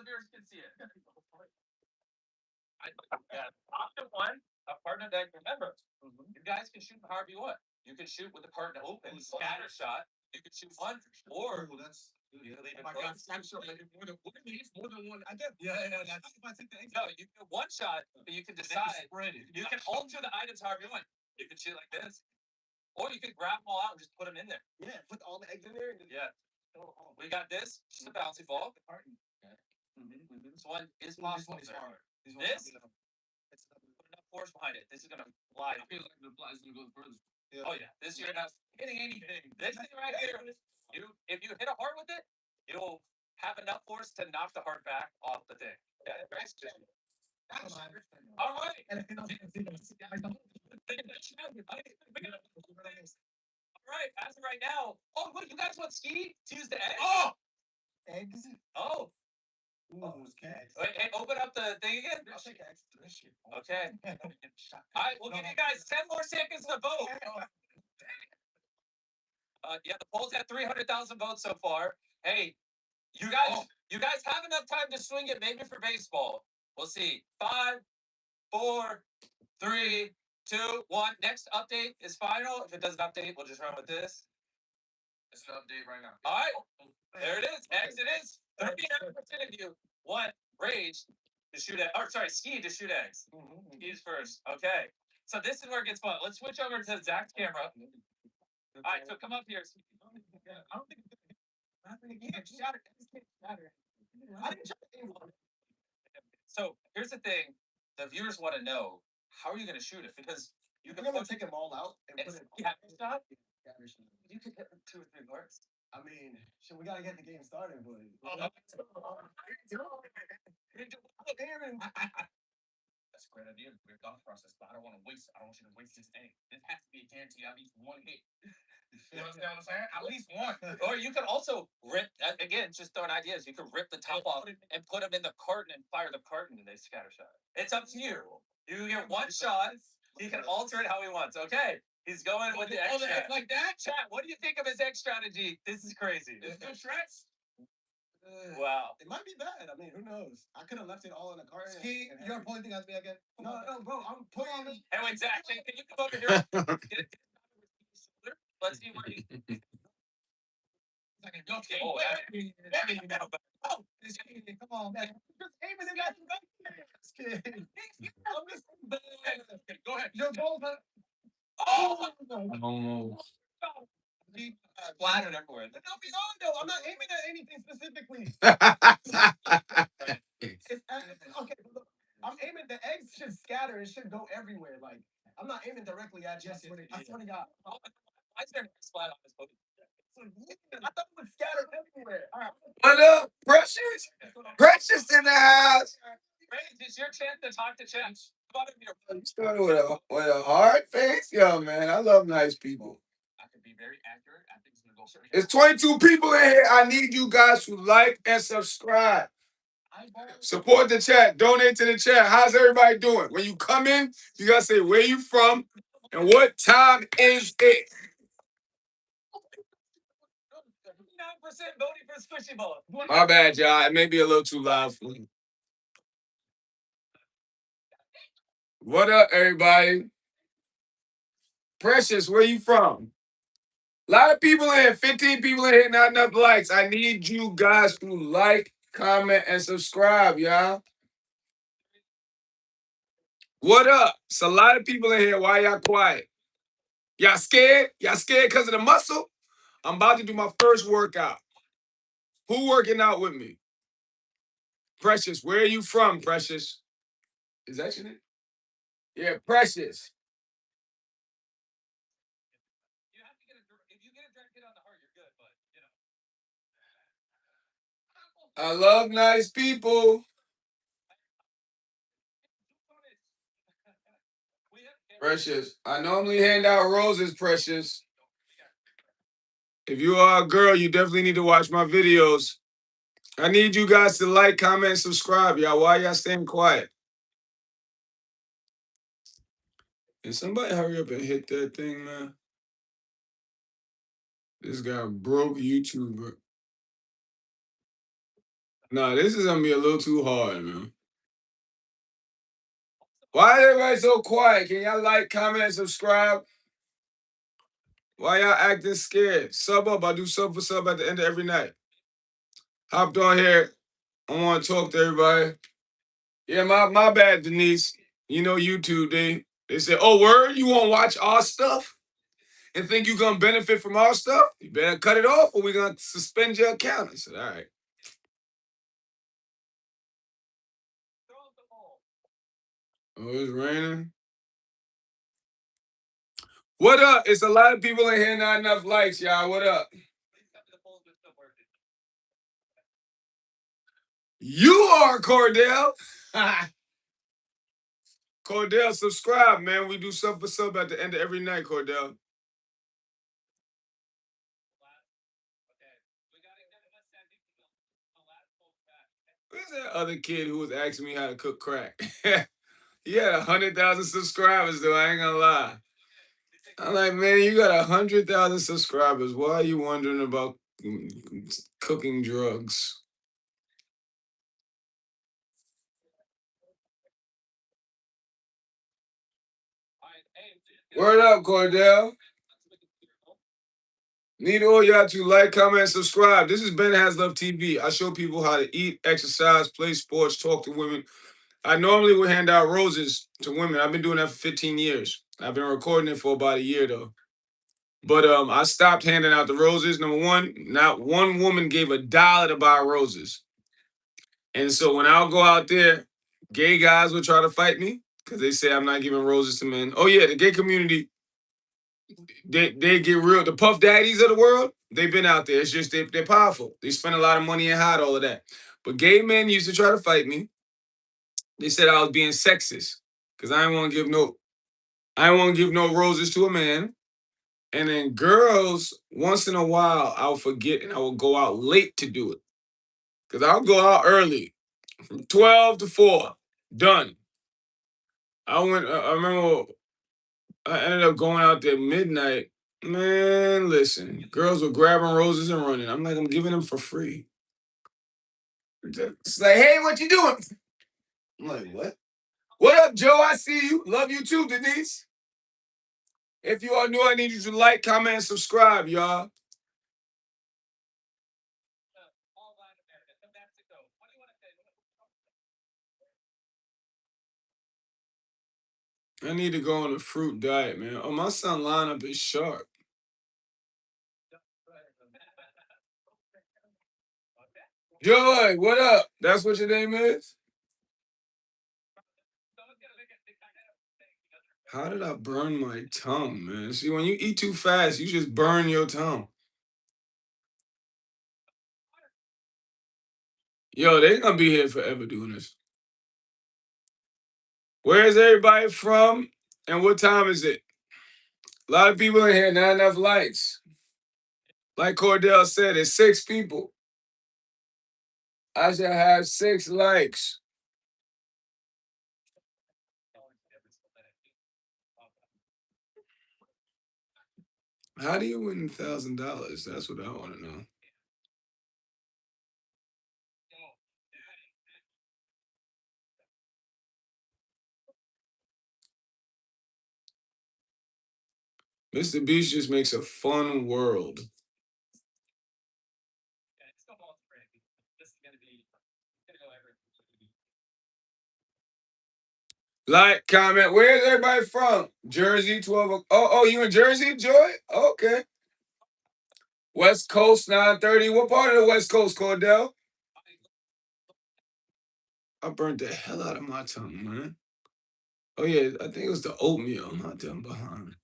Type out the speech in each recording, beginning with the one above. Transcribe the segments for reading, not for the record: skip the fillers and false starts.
the viewers can see it. Option one, a partner that remember. You guys can shoot however you want. You can shoot with the partner open, scatter shot. You can shoot one, or that's. you can leave it Oh my closed. God, I'm sure more than one. I get. Yeah. I think if I take the eggs. No, you can one shot, but you can decide. You can alter the items however you want. You can shoot like this, or you can grab them all out and just put them in there. Yeah, put all the eggs in there. Yeah. We got this, just a bouncy ball. This one is possible. This one is hard. This? Put enough force behind it. This is gonna fly. I feel like the fly is gonna go further. Yeah. Oh yeah, this you're not hitting anything. This thing right here, if you hit a heart with it, you'll have enough force to knock the heart back off the thing. Yeah, nice. All right. All right, as of right now. Oh wait, you guys want ski to use the egg? Oh, eggs. Oh. Okay. Wait, hey, open up the thing again. I'll take eggs. Okay. All right, we'll give you guys 10 more seconds to vote. Yeah, the poll's at 300,000 votes so far. Hey, you guys have enough time to swing it maybe for baseball. We'll see. 5, 4, 3, 2, 1. Next update is final. If it doesn't update, we'll just run with this. It's an update right now. All right, there it is. Eggs it is. 39% of you want Rage to shoot eggs. Or sorry, Ski to shoot eggs. Ski's first. Okay. So this is where it gets fun. Let's switch over to Zach's camera. All right, so come up here. I don't think you can't shatter. I didn't shatter anyone. So here's the thing: the viewers want to know how are you going to shoot it because you can take them all out and put it. Shot. You could hit 2 or 3 hearts. I mean, shit, we gotta get the game started, but. That's a great idea. We're thought process, but I don't want you to waste this egg. This has to be a guarantee at least one hit. You understand what I'm saying? At least one. Or you can also rip, again, just throwing ideas. You can rip the top off and put them in the carton and fire the carton and they scatter shot. It's up to you. You get one shot. He can alter it how he wants. Okay. He's going with the egg strat. Like that? Chat, what do you think of his egg strategy? This is crazy. There's no shreds? Wow. It might be bad. I mean, who knows? I could have left it all in the car. Ski, you're pointing at me again. No, bro, I'm putting it. Hey, wait, Zach, can you come over here? Let's see where he. Okay, oh, come on, man. Just aim it at Go ahead. Your ball. Oh! Splattered everywhere. I'll be on though. I'm not aiming at anything specifically. Okay, look, I'm aiming. The eggs should scatter. It should go everywhere. Like I'm not aiming directly at you. I swear to God. Why is there a splat on this podium? I thought it would scatter everywhere. All right. What up, Precious? Precious in the house. It's your chance to talk to chat. You started with a hard face? Yo, man, I love nice people. I can be very accurate. I think it's going to go straight. There's 22 people in here. I need you guys to like and subscribe. Support the chat. Donate to the chat. How's everybody doing? When you come in, you got to say where you from and what time is it. 9% voting for Squishy Ball. My bad, y'all. It may be a little too loud for me. What up, everybody? Precious, where you from? A lot of people in here. 15 people in here, not enough likes. I need you guys to like, comment, and subscribe, y'all. What up? It's a lot of people in here. Why y'all quiet? Y'all scared? Y'all scared because of the muscle? I'm about to do my first workout. Who working out with me? Precious, where are you from, Precious? Is that your name? Yeah, Precious. You have to get if you get a direct hit on the heart, you're good, but you know. I love nice people. Precious, I normally hand out roses, Precious. If you are a girl, you definitely need to watch my videos. I need you guys to like, comment, and subscribe, y'all. Why y'all staying quiet? Can somebody hurry up and hit that thing, man? This guy broke YouTuber. Nah, this is gonna be a little too hard, man. Why is everybody so quiet? Can y'all like, comment, and subscribe? Why y'all acting scared? Sub up. I do sub for sub at the end of every night. Hopped on here. I want to talk to everybody. Yeah, my bad, Denise. You know YouTube, they said, oh, word? You want to watch our stuff and think you're going to benefit from our stuff? You better cut it off or we're going to suspend your account. I said, all right. Oh, it's raining. What up? It's a lot of people in here, not enough likes, y'all. What up? You are Cordell. Cordell, subscribe, man. We do sub for sub at the end of every night, Cordell. Where's that other kid who was asking me how to cook crack? He had 100,000 subscribers, though. I ain't gonna lie. I'm like, man, you got 100,000 subscribers. Why are you wondering about cooking drugs? Word up, Cordell. Need all y'all to like, comment, subscribe. This is BenHasLuv TV. I show people how to eat, exercise, play sports, talk to women. I normally would hand out roses to women. I've been doing that for 15 years. I've been recording it for about a year, though. But I stopped handing out the roses. Number one, not one woman gave $1 to buy roses. And so when I'll go out there, gay guys will try to fight me because they say I'm not giving roses to men. Oh yeah, the gay community, they get real. The puff daddies of the world, they've been out there. It's just they're powerful. They spend a lot of money and hide all of that. But gay men used to try to fight me. They said I was being sexist because I didn't want to give no roses to a man. And then girls, once in a while, I'll forget and I will go out late to do it. Because I'll go out early, from 12 to 4, done. I remember I ended up going out there midnight. Man, listen, girls were grabbing roses and running. I'm like, I'm giving them for free. It's like, hey, what you doing? I'm like, what? What up, Joe? I see you. Love you too, Denise. If you are new, I need you to like, comment, and subscribe, y'all. I need to go on a fruit diet, man. Oh, my son lineup is sharp. Joy, what up? That's what your name is? How did I burn my tongue, man? See, when you eat too fast, you just burn your tongue. Yo, they gonna be here forever doing this. Where is everybody from? And what time is it? A lot of people in here, not enough likes. Like Cordell said, it's 6 people. I should have 6 likes. How do you win $1,000? That's what I want to know. Mr. Beast just makes a fun world. Like, comment. Where's everybody from? Jersey, 12. Oh, you in Jersey, Joy? Okay. West Coast, 9:30. What part of the West Coast, Cordell? I burnt the hell out of my tongue, man. Oh, yeah, I think it was the oatmeal. I'm not done behind.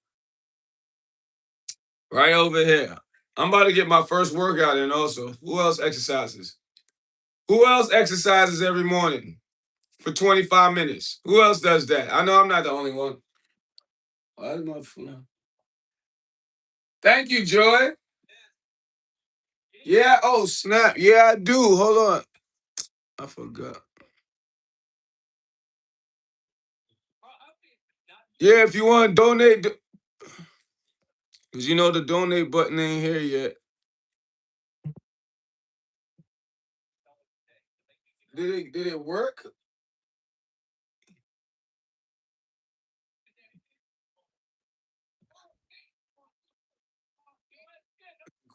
Right over here. I'm about to get my first workout in also. Who else exercises? Who else exercises every morning for 25 minutes? Who else does that? I know I'm not the only one. Why is my phone? Thank you, Joy. Yeah, oh, snap. Yeah, I do. Hold on. I forgot. Yeah, if you want to donate, because you know the donate button ain't here yet. Did it work?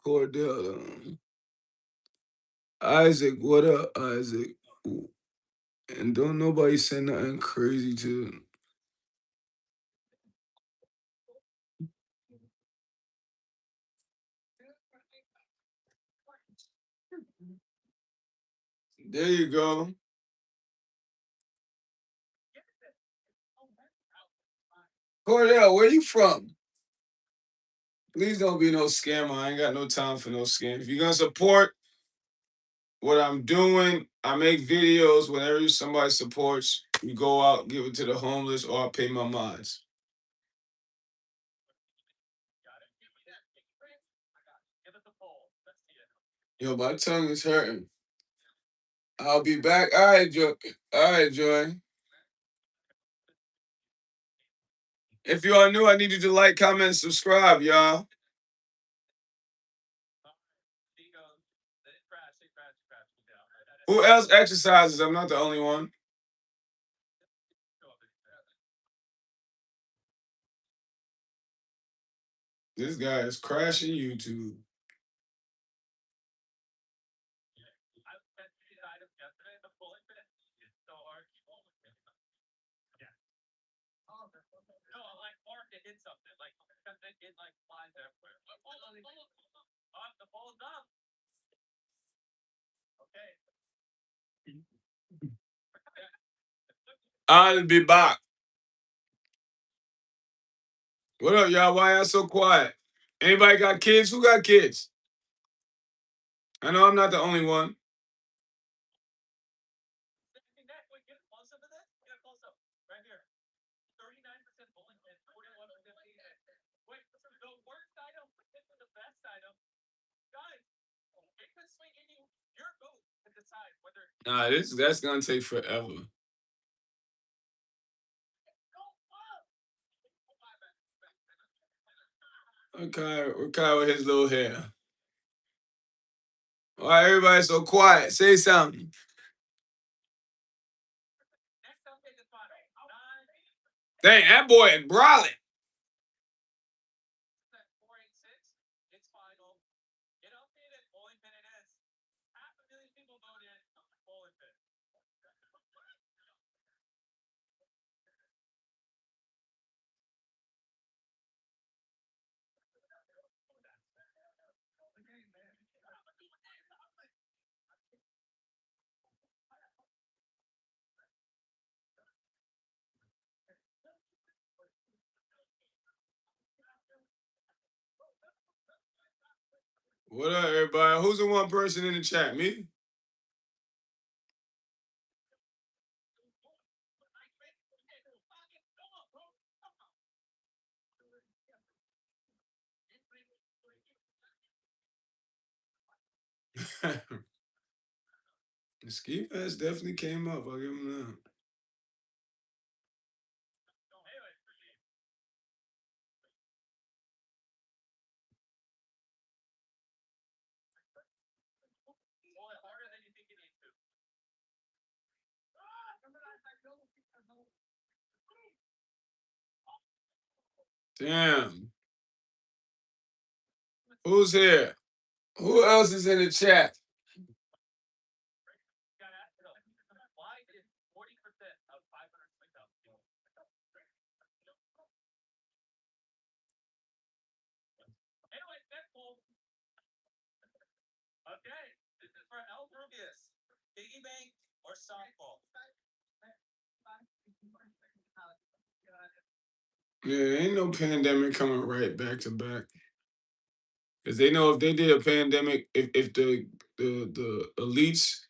Cordell. Isaac, what up, Isaac? And don't nobody say nothing crazy to. There you go. Cordell, where you from? Please don't be no scammer. I ain't got no time for no scam. If you're gonna support what I'm doing, I make videos. Whenever somebody supports, you go out, give it to the homeless, or I pay my mods. Yo, my tongue is hurting. I'll be back. All right, Joy. All right, Joy. If you are new, I need you to like, comment, and subscribe, y'all. Who else exercises? I'm not the only one. This guy is crashing YouTube. I'll be back. What up, y'all? Why y'all so quiet? Anybody got kids? Who got kids? I know I'm not the only one. Nah, that's gonna take forever. Okay, with his little hair. Why everybody so quiet? Say something. Dang, that boy is brawling. What up, everybody? Who's the one person in the chat? Me? The ski pass definitely came up. I'll give him that. Damn. Who's here? Who else is in the chat? Yeah, ain't no pandemic coming right back to back. Because they know if they did a pandemic, if the elites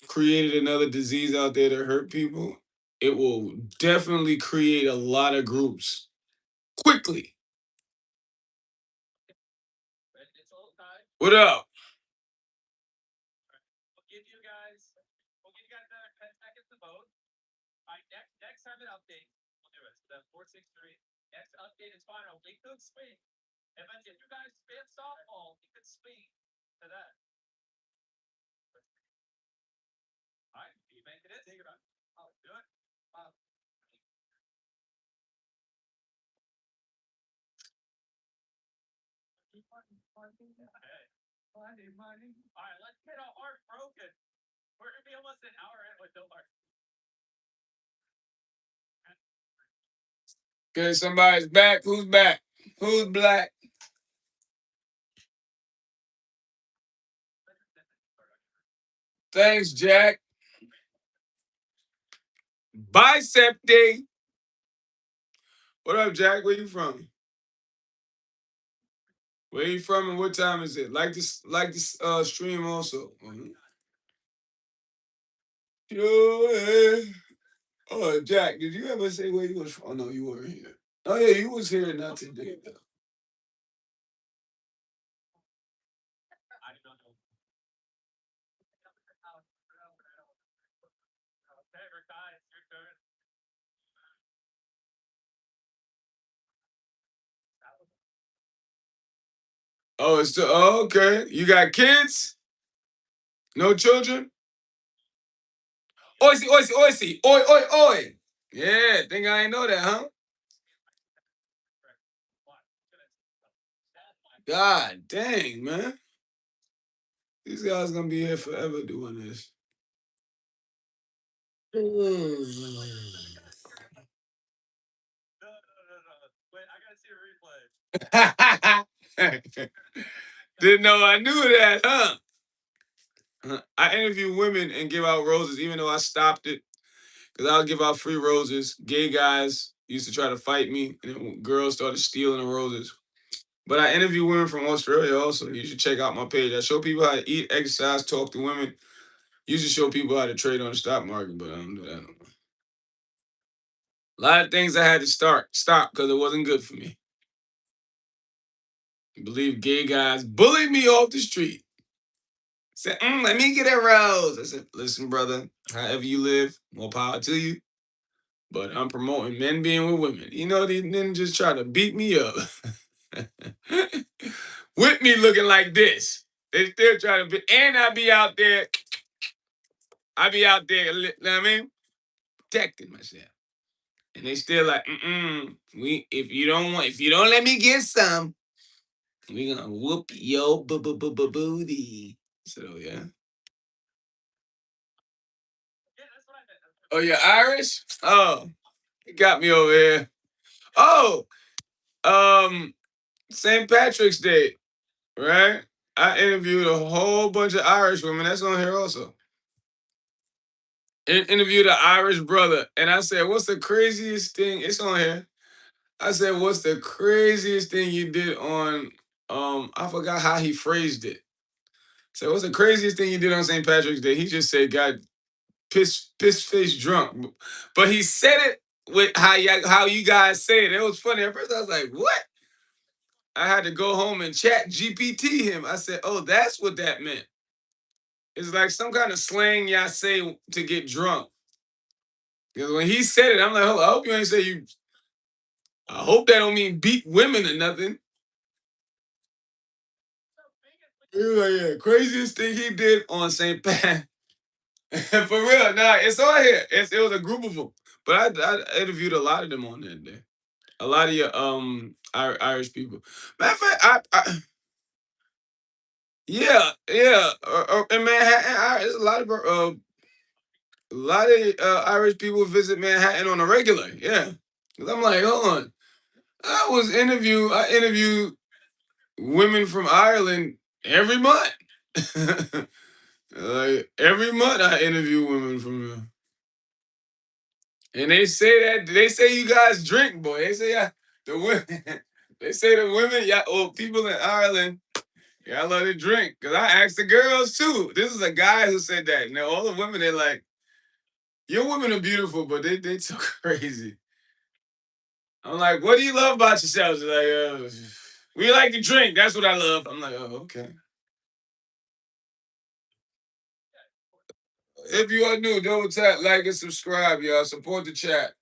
created another disease out there to hurt people, it will definitely create a lot of groups quickly. What up? All right, let's get our heart broken. We're gonna be almost an hour in with no heart. Okay, somebody's back. Who's back? Who's black? Thanks, Jack. Bicep Day. What up, Jack? Where you from? Where you from and what time is it? Like this stream also. Yo, oh, Jack, did you ever say where you was from? Oh, no, you weren't here. Oh, yeah, you was here not today. Oh, it's still, oh, okay. You got kids? No children? Oisy, oisy, oisy. Oi, oi, oi. Yeah, think I ain't know that, huh? God dang, man. These guys gonna be here forever doing this. Wait, I gotta see a replay. Didn't know I knew that, huh? I interview women and give out roses, even though I stopped it. Because I'll give out free roses. Gay guys used to try to fight me, and then girls started stealing the roses. But I interview women from Australia also. You should check out my page. I show people how to eat, exercise, talk to women. Usually show people how to trade on the stock market, but I don't do that no more. A lot of things I had to stop because it wasn't good for me. I believe gay guys bullied me off the street. Said, let me get a rose. I said, listen, brother, however you live, more power to you. But I'm promoting men being with women. You know, these ninjas try to beat me up. With me looking like this. They still try to be, and I be out there, you know what I mean? Protecting myself. And they still like, if you don't let me get some, we gonna whoop your booty. So yeah. Oh, you're Irish? Oh, you got me over here. Oh, St. Patrick's Day, right? I interviewed a whole bunch of Irish women. That's on here also. Interviewed an Irish brother, and I said, "What's the craziest thing?" It's on here. I said, "What's the craziest thing you did on?" I forgot how he phrased it. So, what's the craziest thing you did on St. Patrick's Day? He just said, "Got piss face drunk," but he said it with how you guys say it. It was funny. At first, I was like, "What?" I had to go home and chat GPT him. I said, "Oh, that's what that meant." It's like some kind of slang y'all say to get drunk. Because when he said it, I'm like, hold on, I hope you ain't say you. I hope that don't mean beat women or nothing. He was like, yeah, craziest thing he did on St. Pat. For real, nah, it's on here. It was a group of them. But I interviewed a lot of them on that day. A lot of your Irish people. Matter of fact, yeah, in Manhattan, there's a lot of Irish people visit Manhattan on a regular. Yeah, 'cause I'm like, hold on. I interviewed women from Ireland every month. Like every month, I interview women from and they say you guys drink, boy. They say the women, they say the women, yeah, or people in Ireland, yeah, I love to drink. Cause I asked the girls too. This is a guy who said that. Now all the women, they're like, your women are beautiful, but they too crazy. I'm like, what do you love about yourselves? They're like, we like to drink. That's what I love. I'm like, oh, okay. If you are new, double tap, like, and subscribe, y'all. Support the chat.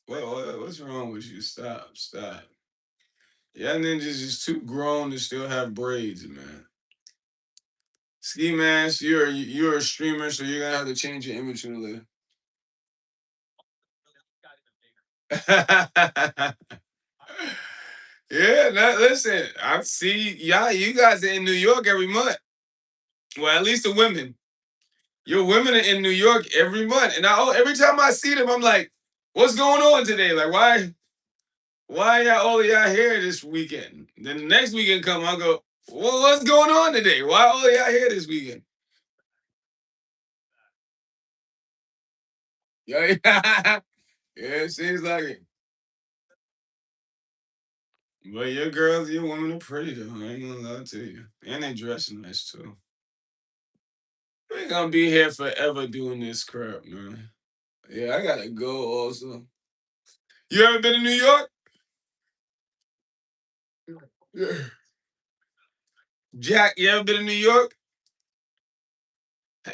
What's wrong with you? Stop. Y'all ninjas is too grown to still have braids, man. Ski Mask, you're a streamer, so you're gonna have to change your image a little. Yeah, listen, I see y'all. You guys are in New York every month. Well, at least the women. Your women are in New York every month, and every time I see them, I'm like, "What's going on today? Like, why y'all all of y'all here this weekend?" Then the next weekend come, I go, "Well, what's going on today? Why all of y'all here this weekend?" Yeah, yeah, it seems like it. But your women are pretty though. I ain't gonna lie to you, and they dress nice too. We ain't gonna be here forever doing this crap, man. Yeah, I gotta go also. You ever been to New York? Yeah. Jack, you ever been to New York?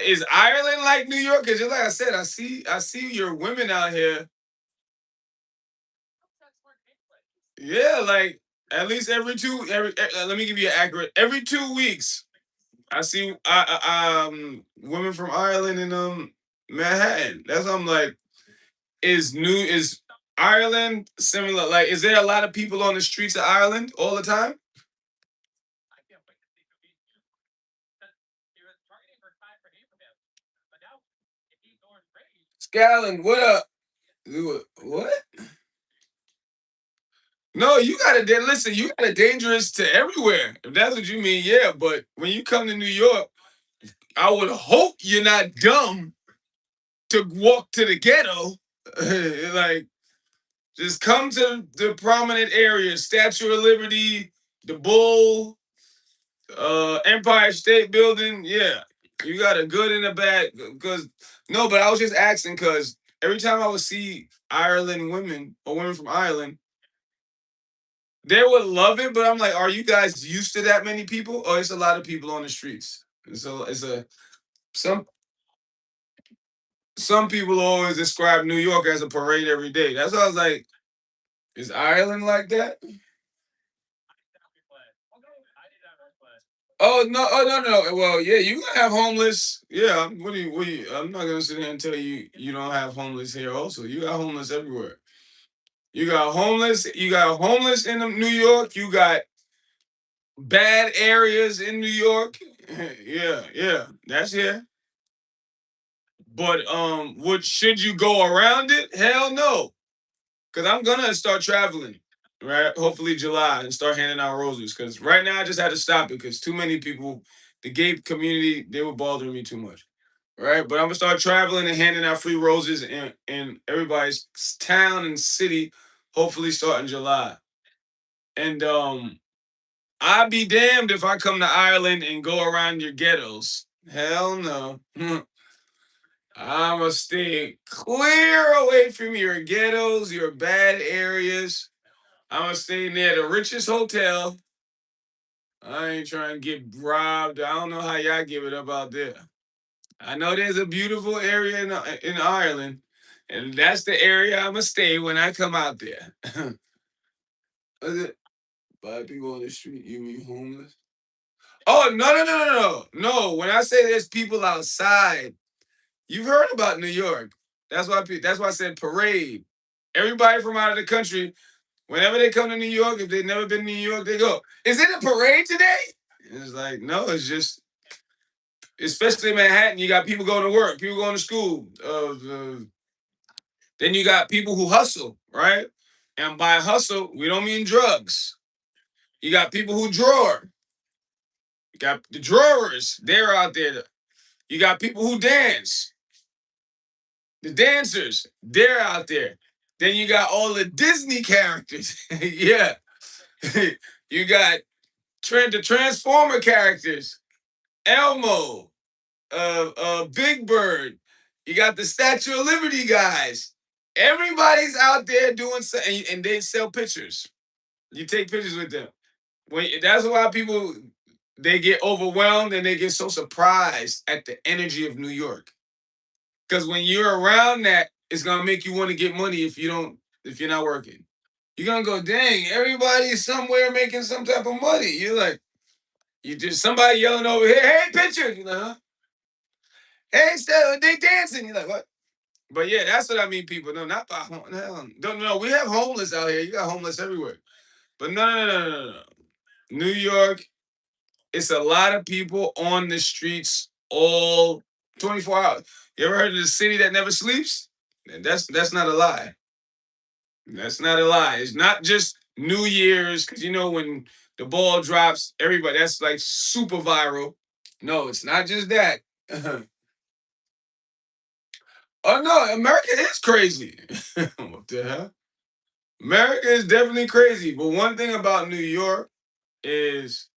Is Ireland like New York? Cause just like I said, I see your women out here. Yeah, like at least let me give you an accurate every 2 weeks. I see women from Ireland in Manhattan. That's what I'm like. Is Ireland similar? Like, is there a lot of people on the streets of Ireland all the time? Scallon, what up? What? No, you gotta listen. You got a dangerous to everywhere. If that's what you mean, yeah. But when you come to New York, I would hope you're not dumb to walk to the ghetto. Like, just come to the prominent areas: Statue of Liberty, the Bull, Empire State Building. Yeah, you got a good and a bad. Because no, but I was just asking because every time I would see Ireland women or women from Ireland, they would love it. But I'm like, are you guys used to that many people, or it's a lot of people on the streets? So it's a some some people always describe New York as a parade every day. That's why I was like, is Ireland like that? Oh no. Well, yeah, you gonna have homeless. Yeah, I'm not gonna sit here and tell you you don't have homeless here. Also, you got homeless everywhere. You got homeless. You got homeless in New York. You got bad areas in New York. Yeah, that's here. But would should you go around it? Hell no, because I'm gonna start traveling. Right, hopefully July and start handing out roses. Because right now I just had to stop it because too many people, the gay community, they were bothering me too much. Right? But I'm gonna start traveling and handing out free roses in everybody's town and city, hopefully starting July. And I'd be damned if I come to Ireland and go around your ghettos. Hell no. I'ma stay clear away from your ghettos, your bad areas. I'ma stay near the richest hotel. I ain't trying to get robbed. I don't know how y'all give it up out there. I know there's a beautiful area in Ireland, and that's the area I'ma stay when I come out there. Is it bad people on the street? You mean homeless? Oh no! When I say there's people outside, you've heard about New York. That's why I said parade. Everybody from out of the country, whenever they come to New York, if they've never been to New York, they go, "Is it a parade today?" And it's like, no, it's just, especially in Manhattan, you got people going to work, people going to school. Then you got people who hustle, right? And by hustle, we don't mean drugs. You got people who draw. You got the drawers, they're out there. You got people who dance, the dancers, they're out there. Then you got all the Disney characters. Yeah. You got the Transformer characters, Elmo, Big Bird. You got the Statue of Liberty guys. Everybody's out there doing something, and they sell pictures. You take pictures with them. That's why people they get overwhelmed and they get so surprised at the energy of New York. Because when you're around that, it's gonna make you want to get money if you're not working. You're gonna go, dang, everybody's somewhere making some type of money. You're like, you just somebody yelling over here, hey, pictures. You're like, huh? Hey, Stella, they dancing. You're like, what? But yeah, that's what I mean, people. No, not by home. No, don't know. We have homeless out here. You got homeless everywhere. But no. New York, it's a lot of people on the streets all 24 hours. You ever heard of the city that never sleeps? That's not a lie. That's not a lie. It's not just New Year's, because you know when the ball drops, everybody that's like super viral. No, it's not just that. Oh no, America is crazy. What the hell? America is definitely crazy. But one thing about New York is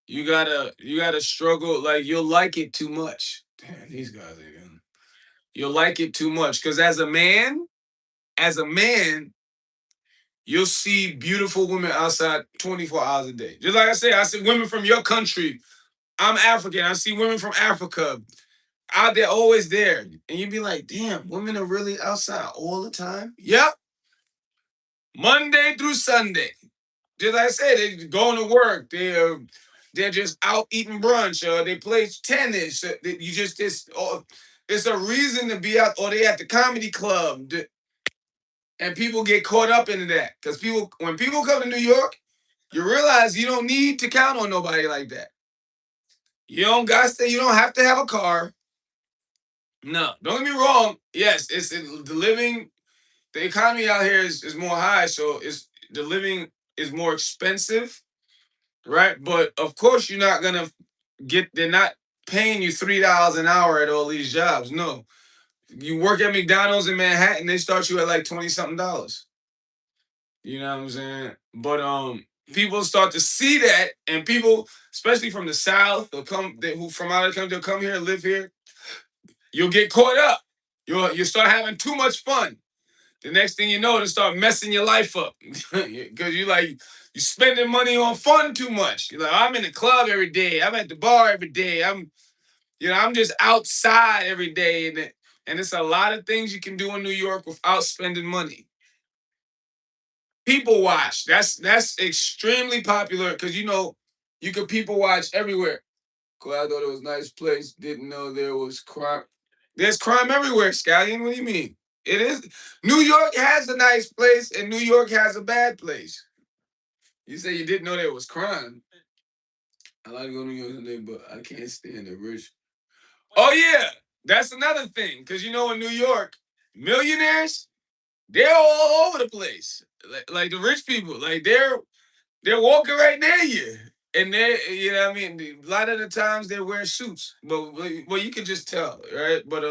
you gotta struggle. Like you'll like it too much. Damn, these guys are gonna. You'll like it too much because as a man, you'll see beautiful women outside 24 hours a day. Just like I see women from your country. I'm African. I see women from Africa out there, always there, and you'd be like, "Damn, women are really outside all the time." Yep, Monday through Sunday. Just like I said, they going to work. They're just out eating brunch, or they play tennis. You just it's a reason to be out, or they at the comedy club. And people get caught up into that because when people come to New York, you realize you don't need to count on nobody like that. You don't you don't have to have a car. No, don't get me wrong. Yes, the living, the economy out here is more high, so the living is more expensive, right? But of course, you're not gonna they're not paying you $3 an hour at all these jobs. No, you work at McDonald's in Manhattan, they start you at like 20 something dollars. You know what I'm saying? But people start to see that, and people, especially from the South, who from out of the country, they'll come here and live here. You'll get caught up. You start having too much fun. The next thing you know, it'll start messing your life up because you spending money on fun too much. You're like, I'm in the club every day. I'm at the bar every day. I'm just outside every day, and it's a lot of things you can do in New York without spending money. People watch. That's extremely popular because you can people watch everywhere. Cool, I thought it was a nice place. Didn't know there was crime. There's crime everywhere, Scallion. What do you mean? It is. New York has a nice place, and New York has a bad place. You say you didn't know there was crime. I like to go to New York today, but I can't stand the rich. Oh yeah, that's another thing. Because in New York, millionaires, they're all over the place. Like the rich people, like they're walking right near you. And what I mean? A lot of the times they're wearing suits. But well, you can just tell, right? But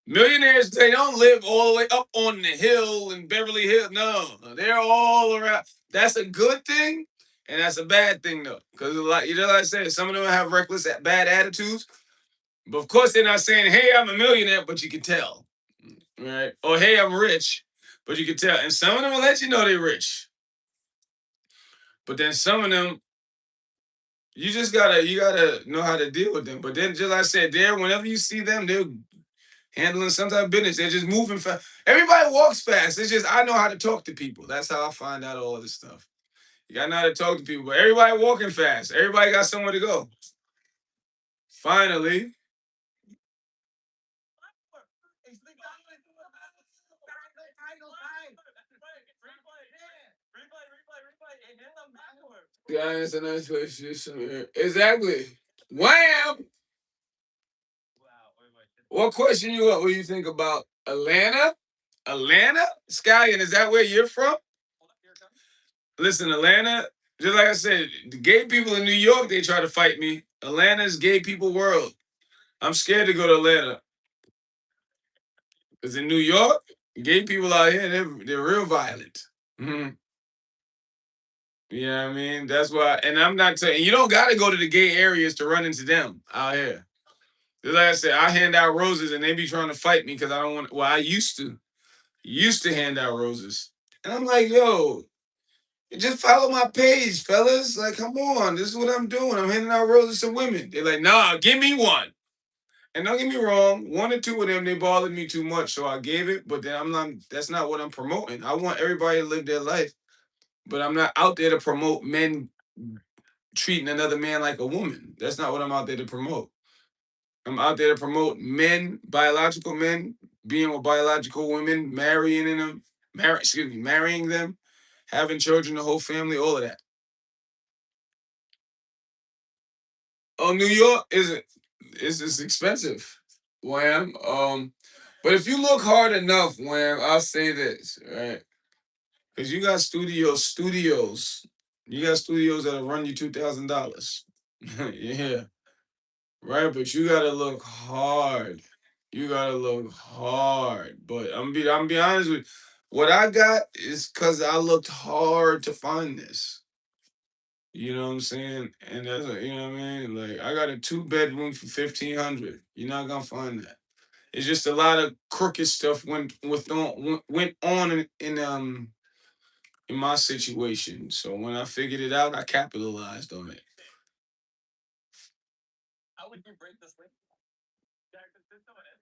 millionaires, they don't live all the way up on the hill in Beverly Hills. No, they're all around. That's a good thing, and that's a bad thing though. Because like I said, some of them have reckless, bad attitudes. But of course, they're not saying, "Hey, I'm a millionaire," but you can tell, right? Or "Hey, I'm rich," but you can tell. And some of them will let you know they're rich. But then some of them, you gotta know how to deal with them. But then, just like I said, whenever you see them, they're handling some type of business. They're just moving fast. Everybody walks fast. It's just I know how to talk to people. That's how I find out all this stuff. You gotta know how to talk to people. But everybody walking fast. Everybody got somewhere to go. Finally. Yeah, it's a nice place. Exactly. Wham! What question you got? What you think about Atlanta? Atlanta? Scallion, is that where you're from? Listen, Atlanta, just like I said, the gay people in New York, they try to fight me. Atlanta's gay people world. I'm scared to go to Atlanta. Because in New York, gay people out here, they're real violent. Mm-hmm. Yeah, I mean, that's why, and I'm not saying, you don't got to go to the gay areas to run into them out here. Just like I said, I hand out roses and they be trying to fight me because I don't want, well, I used to hand out roses. And I'm like, yo, just follow my page, fellas. Like, come on, this is what I'm doing. I'm handing out roses to women. They're like, nah, give me one. And don't get me wrong, one or two of them, they bothered me too much, so I gave it. But then I'm not. That's not what I'm promoting. I want everybody to live their life, but I'm not out there to promote men treating another man like a woman. That's not what I'm out there to promote. I'm out there to promote men, biological men, being with biological women, marrying them, having children, the whole family, all of that. Oh, New York is expensive, Wham. But if you look hard enough, Wham, I'll say this, right? Because you got studios that'll run you $2,000. Yeah, right. But you gotta look hard. You gotta look hard. But I'm be honest with you. What I got is because I looked hard to find this. You know what I'm saying? And that's you know what I mean. Like I got a 2 bedroom for 1,500. You're not gonna find that. It's just a lot of crooked stuff went on in my situation. So when I figured it out, I capitalized on it. How would you break this ring? Yeah, consistent with it.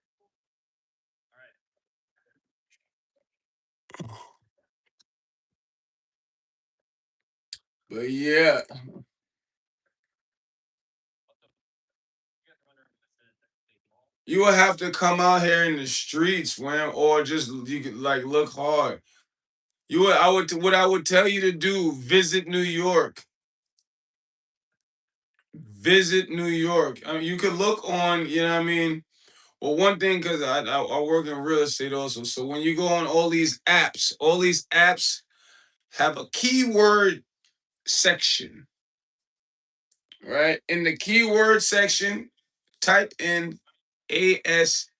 All right. But yeah, you will have to come out here in the streets, man, or just you could like look hard. You would I would what I would tell you to do, visit New York. Visit New York. I mean, you could look on, you know what I mean? Well, one thing, because I work in real estate also. So when you go on all these apps have a keyword section, right? In the keyword section, type in ASIS,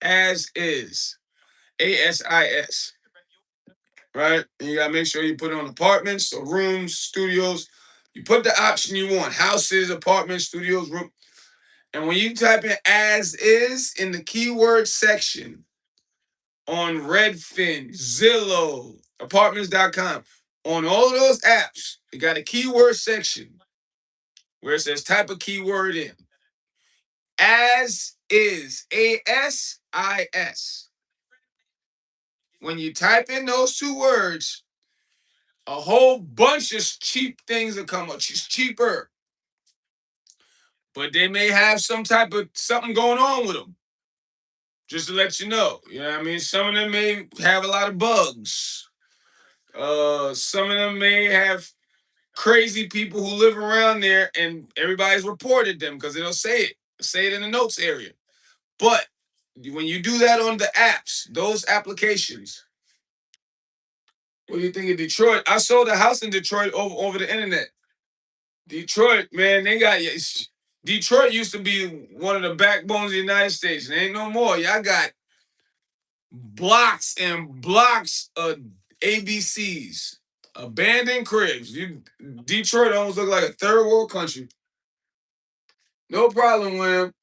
right? And you gotta make sure you put on apartments or rooms, studios. You put the option you want: houses, apartments, studios, room. And when you type in as is in the keyword section on Redfin, Zillow, apartments.com, on all of those apps, you got a keyword section where it says type a keyword in. As is, ASIS. When you type in those two words, a whole bunch of cheap things will come up. It's cheaper. But they may have some type of something going on with them. Just to let you know. You know what I mean? Some of them may have a lot of bugs. Some of them may have crazy people who live around there and everybody's reported them because they'll say it in the notes area. But when you do that on the apps, those applications, what do you think of Detroit? I sold a house in Detroit over the internet. Detroit, man, Detroit used to be one of the backbones of the United States. It ain't no more. Y'all got blocks and blocks of ABCs, abandoned cribs. Detroit almost look like a third world country. No problem, William.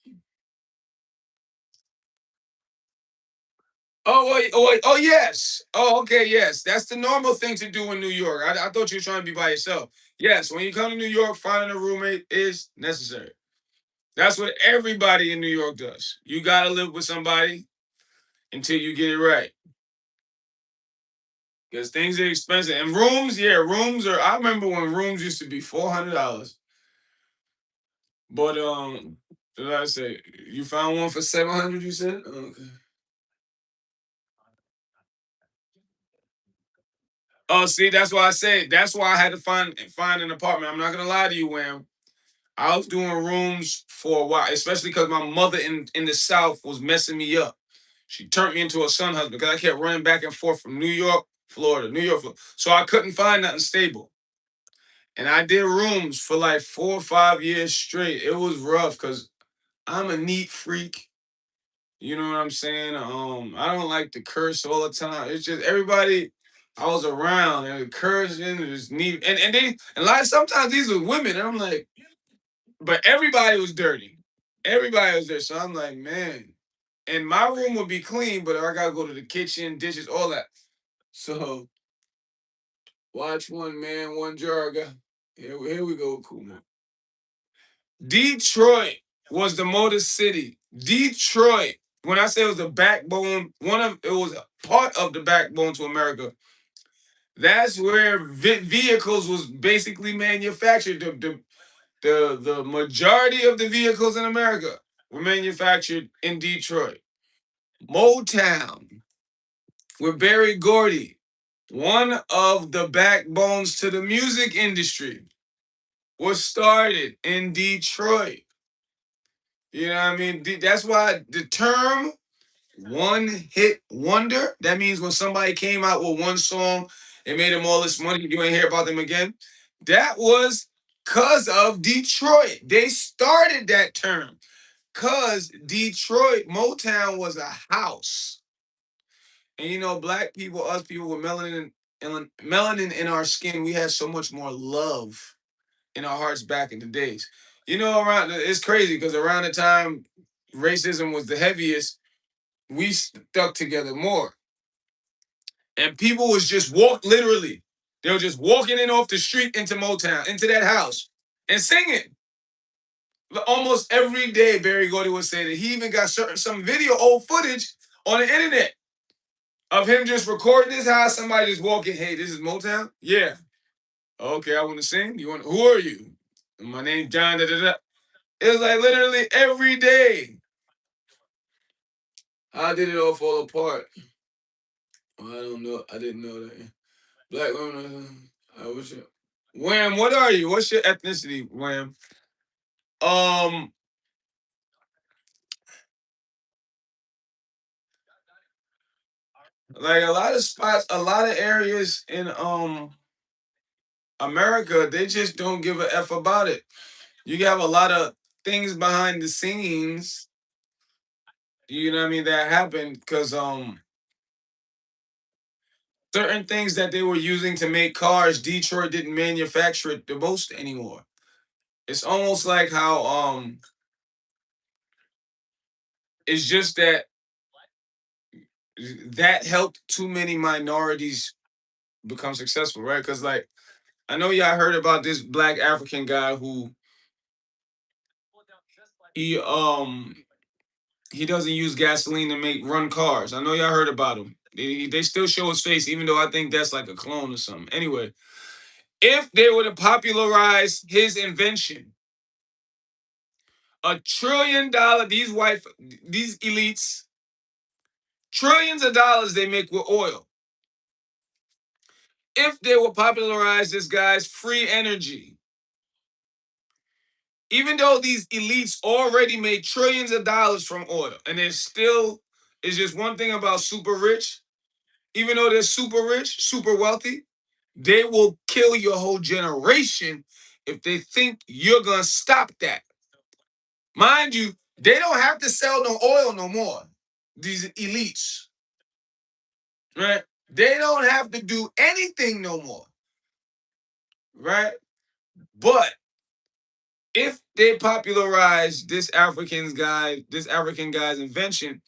Oh, yes. Oh, okay, yes. That's the normal thing to do in New York. I thought you were trying to be by yourself. Yes, when you come to New York, finding a roommate is necessary. That's what everybody in New York does. You gotta live with somebody until you get it right. Because things are expensive. And rooms, yeah, rooms are. I remember when rooms used to be $400. But what did I say? You found one for 700, you said? Okay. Oh, see, that's why I said that's why I had to find an apartment. I'm not gonna lie to you, Wham. I was doing rooms for a while, especially because my mother in the South was messing me up. She turned me into a son husband because I kept running back and forth from New York, Florida, New York, Florida. So I couldn't find nothing stable. And I did rooms for like 4 or 5 years straight. It was rough because I'm a neat freak. You know what I'm saying? I don't like to curse all the time. It's just everybody I was around and cursing and just neat and like sometimes these were women and I'm like, but everybody was dirty. Everybody was there. So I'm like, man. And my room would be clean, but I gotta go to the kitchen, dishes, all that. So watch one man, one jar. Here we go, cool man. Detroit. was the Motor City. Detroit, when I say it was the backbone, it was a part of the backbone to America. That's where vehicles was basically manufactured. The majority of the vehicles in America were manufactured in Detroit. Motown with Berry Gordy, one of the backbones to the music industry, was started in Detroit. You know what I mean? That's why the term one hit wonder, that means when somebody came out with one song and made them all this money, you ain't hear about them again. That was because of Detroit. They started that term because Detroit, Motown was a house. And you know, black people, us people with melanin in our skin, we had so much more love in our hearts back in the days. You know, it's crazy because around the time racism was the heaviest, we stuck together more. And people was just literally, they were just walking in off the street into Motown, into that house, and singing. Almost every day, Barry Gordy would say that he even got some video, old footage on the internet of him just recording his house, somebody just walking, hey, this is Motown? Yeah. Okay, I want to sing. Who are you? My name's John, da da da. It was like literally every day. How did it all fall apart? Well, I don't know. I didn't know that. Black women. I wish. Wham, what are you? What's your ethnicity, Wham? Like a lot of spots, a lot of areas in America, they just don't give a F about it. You have a lot of things behind the scenes, you know what I mean, that happened because certain things that they were using to make cars, Detroit didn't manufacture it the most anymore. It's almost like how it's just that helped too many minorities become successful, right? Because like I know y'all heard about this black African guy who he he doesn't use gasoline to run cars. I know y'all heard about him. They still show his face, even though I think that's like a clone or something. Anyway, if they were to popularize his invention, $1 trillion, these elites, trillions of dollars they make with oil. If they would popularize this guy's free energy, even though these elites already made trillions of dollars from oil, and there's still is just one thing about super rich, even though they're super rich, super wealthy, they will kill your whole generation if they think you're gonna stop that. Mind you, they don't have to sell no oil no more. These elites, right? They don't have to do anything no more, right? But if they popularize this African guy's invention,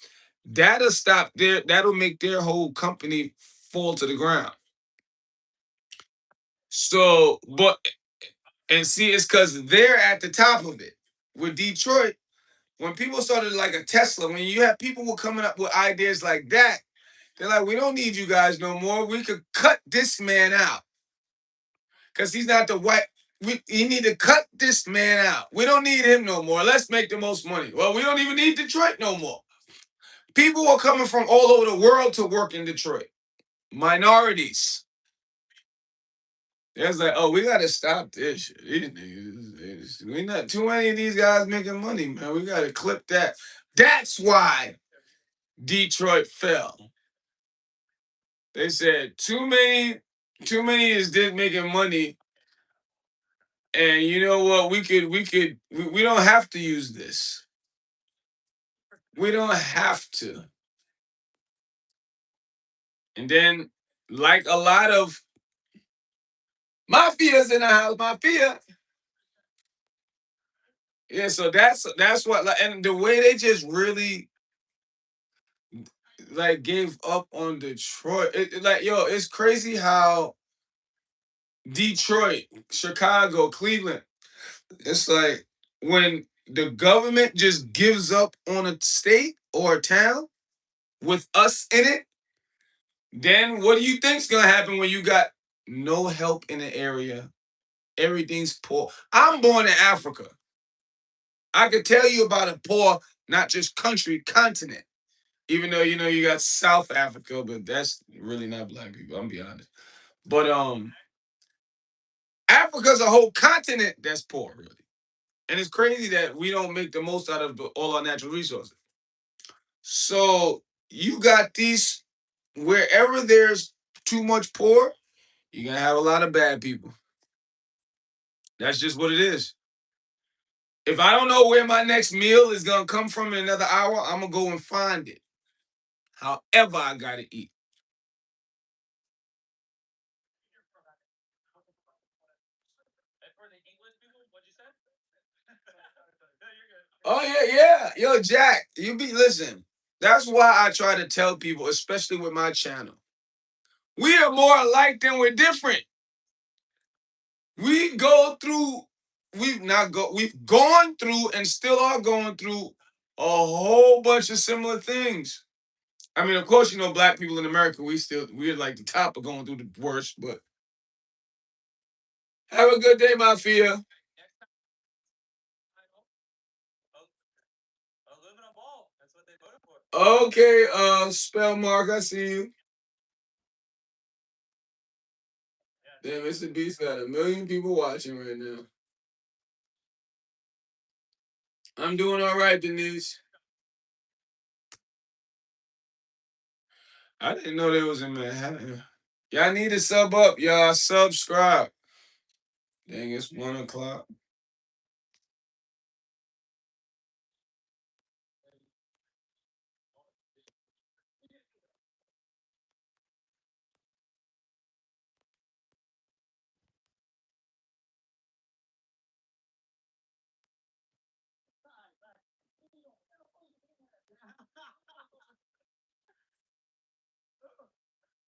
that'll make their whole company fall to the ground. So, and see, it's because they're at the top of it. With Detroit, when people started like a Tesla, when you have people were coming up with ideas like that, they're like, we don't need you guys no more. We could cut this man out. Because he's not the white. You need to cut this man out. We don't need him no more. Let's make the most money. Well, we don't even need Detroit no more. People are coming from all over the world to work in Detroit. Minorities. It's like, oh, we gotta stop this shit. These niggas, we not too many of these guys making money, man. We gotta clip that. That's why Detroit fell. They said too many is did making money. And you know what? We don't have to use this. We don't have to. And then, like a lot of mafias in the house, mafia. Yeah, so that's what, and the way they just really like gave up on Detroit. Like, yo, it's crazy how Detroit, Chicago, Cleveland. It's like when the government just gives up on a state or a town with us in it, then what do you think's gonna happen when you got no help in the area? Everything's poor. I'm born in Africa. I could tell you about a poor, not just country, continent. Even though you got South Africa, but that's really not black people. I'm be honest. But Africa's a whole continent that's poor, really. And it's crazy that we don't make the most out of all our natural resources. So you got these wherever there's too much poor, you're gonna have a lot of bad people. That's just what it is. If I don't know where my next meal is gonna come from in another hour, I'm gonna go and find it. However, I gotta eat. For the English people, what'd you say? Oh yeah, yeah. Yo, Jack, you be listen. That's why I try to tell people, especially with my channel. We are more alike than we're different. We go through, we've gone through and still are going through a whole bunch of similar things. I mean, of course, black people in America, we're like the top of going through the worst, but have a good day, Mafia. Aluminum ball. That's what they voted for. Okay, spell mark, I see you. Damn, Mr. Beast got 1 million people watching right now. I'm doing all right, Denise. I didn't know they was in Manhattan. Y'all need to sub up, y'all. Subscribe. Dang, it's 1 o'clock.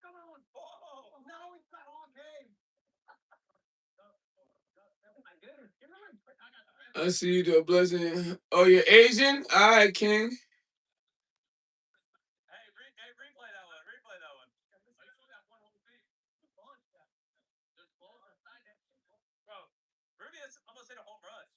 Come on. Oh, now it's not on game. I see you do a blessing. Oh, you're Asian? All right, King. Hey, replay that one. Replay that one. Bro, Ruby is almost hit a home run.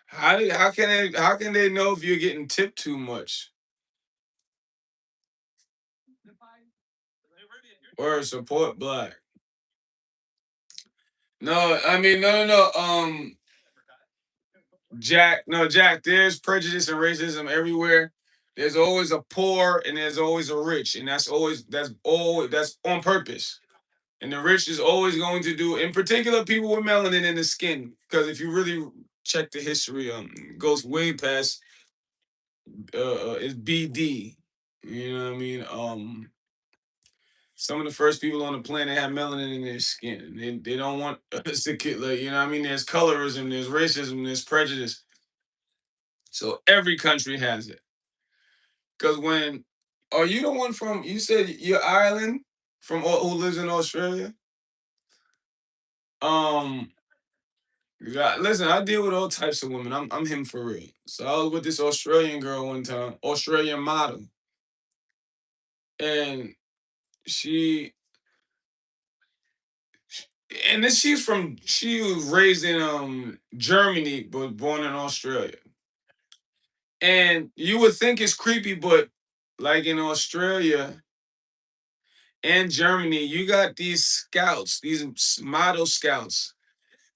How can they know if you're getting tipped too much? Or support black? No, I mean no. Jack, no, Jack. There's prejudice and racism everywhere. There's always a poor and there's always a rich, and that's on purpose. And the rich is always going to do, in particular, people with melanin in the skin. Because if you really check the history, it goes way past it's BD. You know what I mean? Some of the first people on the planet have melanin in their skin. They don't want us to get like, you know what I mean? There's colorism, there's racism, there's prejudice. So every country has it. Because are you the one from, you said you're Ireland, who lives in Australia? Um, listen, I deal with all types of women. I'm him for real. So I was with this Australian girl one time, Australian model. And she and then she was raised in Germany but born in Australia. And you would think it's creepy, but like in Australia and Germany, you got these scouts, these model scouts.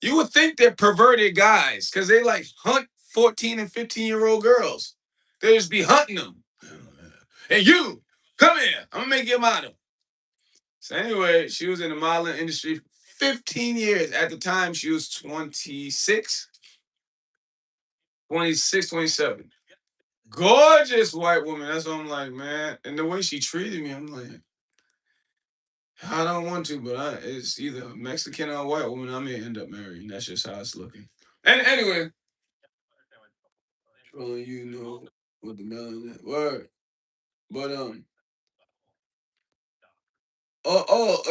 You would think they're perverted guys because they like hunt 14 and 15-year-old girls. They just be hunting them. And you, come here. I'm gonna make you a model. So anyway, she was in the modeling industry 15 years. At the time, she was 26, 26, 27. Gorgeous white woman. That's what I'm like, man. And the way she treated me, I'm like, I don't want to, but it's either a Mexican or a white woman I may end up marrying. That's just how it's looking. And anyway, you know what the melanin word. But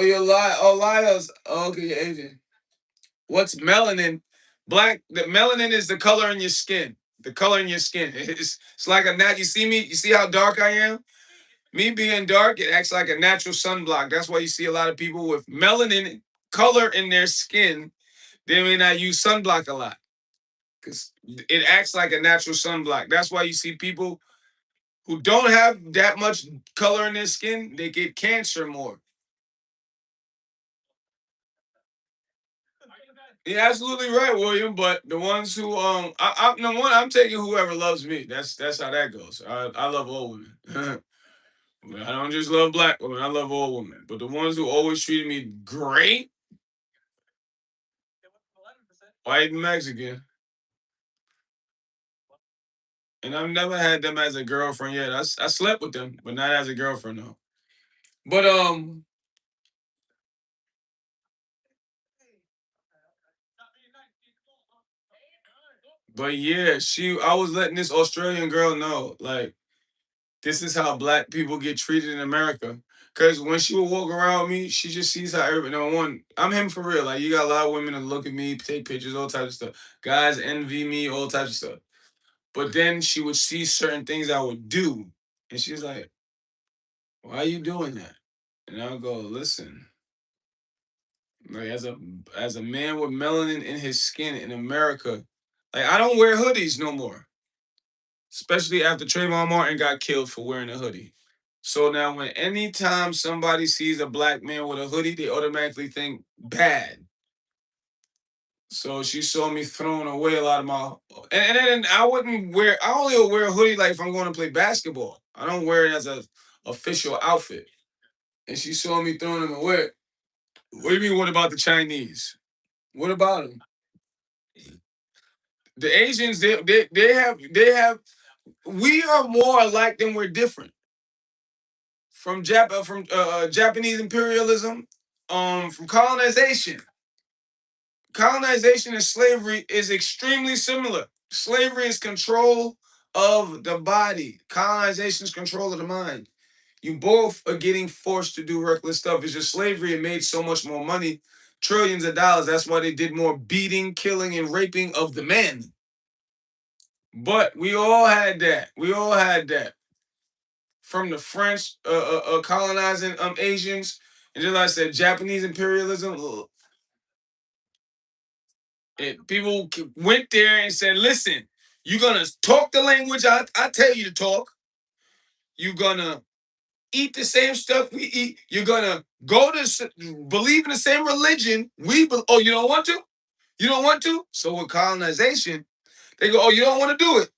you're liars. Oh, okay, you're Asian. What's melanin? The melanin is the color in your skin. The color in your skin. It's like a nat. You see me? You see how dark I am? Me being dark, it acts like a natural sunblock. That's why you see a lot of people with melanin color in their skin. They may not use sunblock a lot because it acts like a natural sunblock. That's why you see people who don't have that much color in their skin, they get cancer more. You're absolutely right, William. But the ones who no one, I'm taking whoever loves me. That's how that goes. I love all women. I don't just love black women. I love all women. But the ones who always treated me great, white and Mexican, and I've never had them as a girlfriend yet. I slept with them, but not as a girlfriend though. But yeah, I was letting this Australian girl know, like, this is how black people get treated in America. Cause when she would walk around with me, she just sees how everybody. No one, I'm him for real. Like, you got a lot of women that look at me, take pictures, all types of stuff. Guys envy me, all types of stuff. But then she would see certain things I would do, and she's like, "Why are you doing that?" And I'll go, "Listen, like, as a man with melanin in his skin in America, like, I don't wear hoodies no more, especially after Trayvon Martin got killed for wearing a hoodie." So now, when anytime somebody sees a black man with a hoodie, they automatically think bad. So she saw me throwing away a lot of my, and then I wouldn't wear. I only would wear a hoodie like if I'm going to play basketball. I don't wear it as a official outfit. And she saw me throwing them away. What do you mean? What about the Chinese? What about them? The Asians, they have. We are more alike than we're different. From Japanese imperialism, from colonization and slavery is extremely similar. Slavery is control of the body. Colonization is control of the mind. You both are getting forced to do reckless stuff. It's just slavery. It made so much more money, trillions of dollars. That's why they did more beating, killing, and raping of the men. But we all had that. We all had that. From the French colonizing Asians, and just like I said, Japanese imperialism. People went there and said, "Listen, you're gonna talk the language I tell you to talk. You're gonna eat the same stuff we eat. You're gonna believe in the same religion we. Oh, you don't want to? You don't want to? So with colonization, they go, "Oh, you don't want to do it."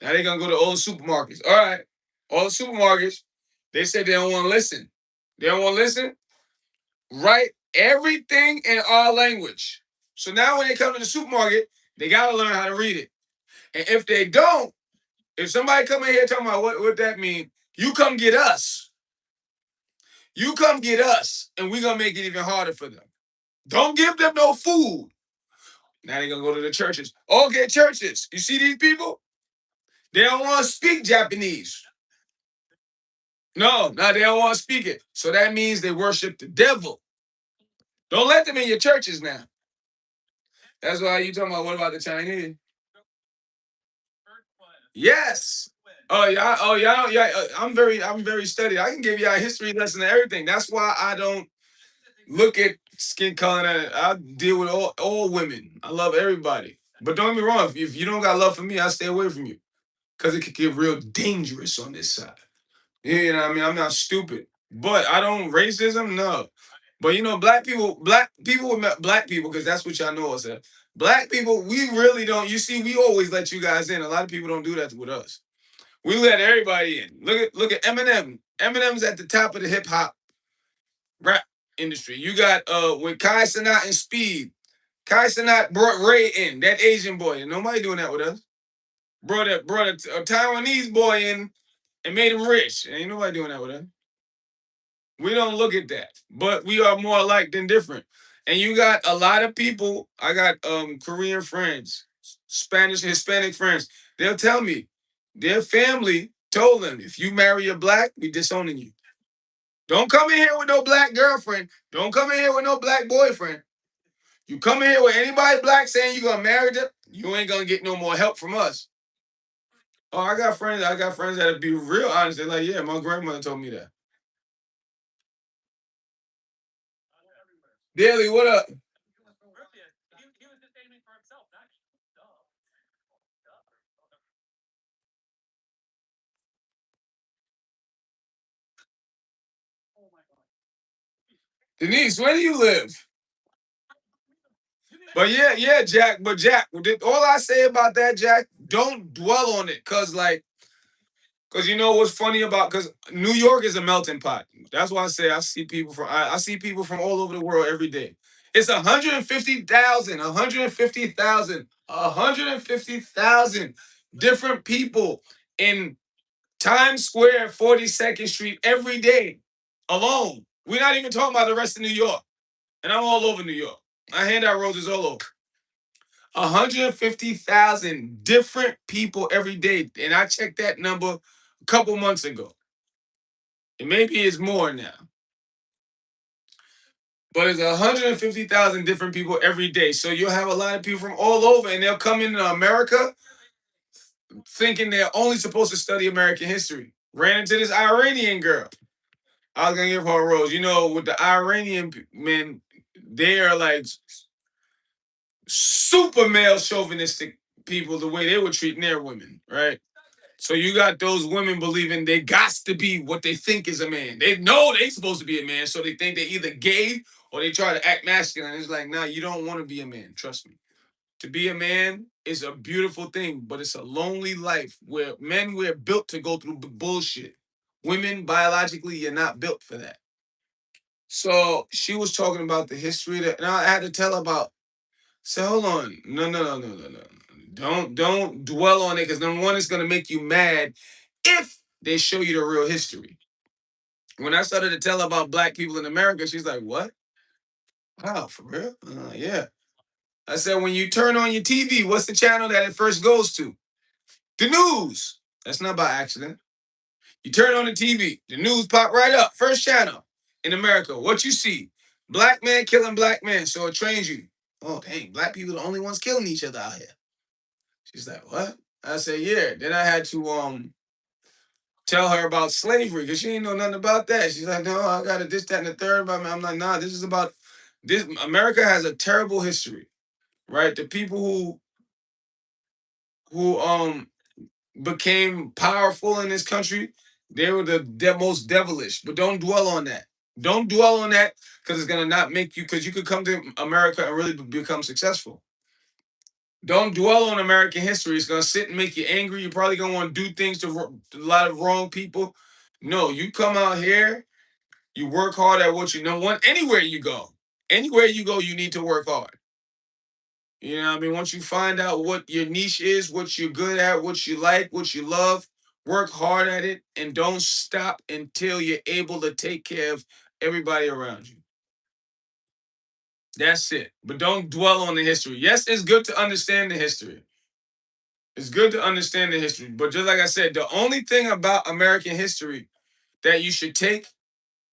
Now they're gonna go to all the supermarkets. All right, all the supermarkets. They said they don't want to listen. They don't want to listen. Write everything in our language. So now when they come to the supermarket, they gotta learn how to read it. And if they don't, if somebody come in here talking about what that mean, you come get us. You come get us, and we're gonna make it even harder for them. Don't give them no food. Now they're gonna go to the churches. Okay, churches. You see these people? They don't want to speak Japanese. No, they don't want to speak it. So that means they worship the devil. Don't let them in your churches now. That's why you talking about what about the Chinese? Yes. Oh yeah. Oh yeah. Yeah. I'm very studied. I can give you a history lesson and everything. That's why I don't look at skin color. I deal with all women. I love everybody. But don't get me wrong. If you don't got love for me, I stay away from you because it could get real dangerous on this side. You know what I mean? I'm not stupid, but I don't racism. No. But black people with black people, because that's what y'all know us as. Black people, we really don't. You see, we always let you guys in. A lot of people don't do that with us. We let everybody in. Look at Eminem. Eminem's at the top of the hip hop rap industry. You got with Kai Cenat and Speed. Kai Cenat brought Ray in, that Asian boy. And nobody doing that with us. Brought a Taiwanese boy in and made him rich. Ain't nobody doing that with us. We don't look at that. But we are more alike than different. And you got a lot of people. I got Korean friends, Spanish, Hispanic friends. They'll tell me their family told them, if you marry a black, we disowning you. Don't come in here with no black girlfriend. Don't come in here with no black boyfriend. You come in here with anybody black saying you're gonna marry them, you ain't gonna get no more help from us. Oh, I got friends. I got friends that'll be real honest. They're like, yeah, my grandmother told me that. Daily, what up? Denise, where do you live? But yeah, Jack. But Jack, all I say about that, Jack, don't dwell on it, cause you know what's funny about, cause New York is a melting pot. That's why I say I see people from all over the world every day. It's 150,000, 150,000, 150,000 different people in Times Square, 42nd Street every day alone. We're not even talking about the rest of New York. And I'm all over New York. I hand out roses all over. 150,000 different people every day. And I checked that number a couple months ago. And maybe it's more now. But it's 150,000 different people every day. So you'll have a lot of people from all over, and they'll come into America thinking they're only supposed to study American history. Ran into this Iranian girl. I was gonna give her a rose. You know, with the Iranian men, they are like super male chauvinistic people, the way they were treating their women, right? So you got those women believing they got to be what they think is a man. They know they supposed to be a man, so they think they either gay or they try to act masculine. It's like, nah, you don't want to be a man. Trust me. To be a man is a beautiful thing, but it's a lonely life where men we're built to go through bullshit. Women, biologically, you're not built for that. So she was talking about the history that, and I had to tell her about. So hold on, no. Don't dwell on it, because number one, it's gonna make you mad if they show you the real history. When I started to tell her about black people in America, she's like, "What? Wow, for real? Yeah." I said, "When you turn on your TV, what's the channel that it first goes to? The news. That's not by accident. You turn on the TV, the news pop right up, first channel in America. What you see? Black man killing black man. So it trains you. Oh, dang, black people are the only ones killing each other out here." She's like, "What?" I said, "Yeah." Then I had to tell her about slavery, because she didn't know nothing about that. She's like, "No, I got it, this, that, and the third about me." I'm like, "Nah, this is about this. America has a terrible history, right? The people who became powerful in this country, they were the most devilish. But don't dwell on that. Don't dwell on that, because it's gonna not make you. Because you could come to America and really become successful. Don't dwell on American history. It's gonna sit and make you angry. You're probably gonna want to do things to a lot of wrong people. No, you come out here. You work hard at what you know. One, anywhere you go, you need to work hard. You know what I mean? Once you find out what your niche is, what you're good at, what you like, what you love, work hard at it, and don't stop until you're able to take care of everybody around you. That's it. But don't dwell on the history. Yes, it's good to understand the history. It's good to understand the history. But just like I said, the only thing about American history that you should take,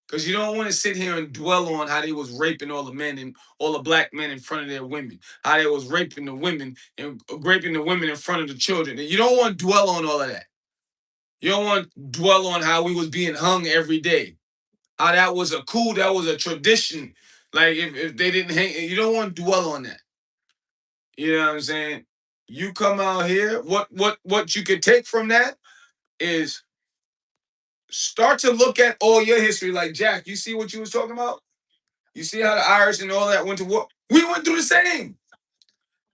because you don't want to sit here and dwell on how they was raping all the men and all the black men in front of their women, how they was raping the women and raping the women in front of the children. You don't want to dwell on all of that. You don't want to dwell on how we was being hung every day. How that was a tradition. Like if they didn't hang, you don't want to dwell on that. You know what I'm saying? You come out here, what you could take from that is start to look at all your history. Like Jack, you see what you was talking about? You see how the Irish and all that went to war? We went through the same.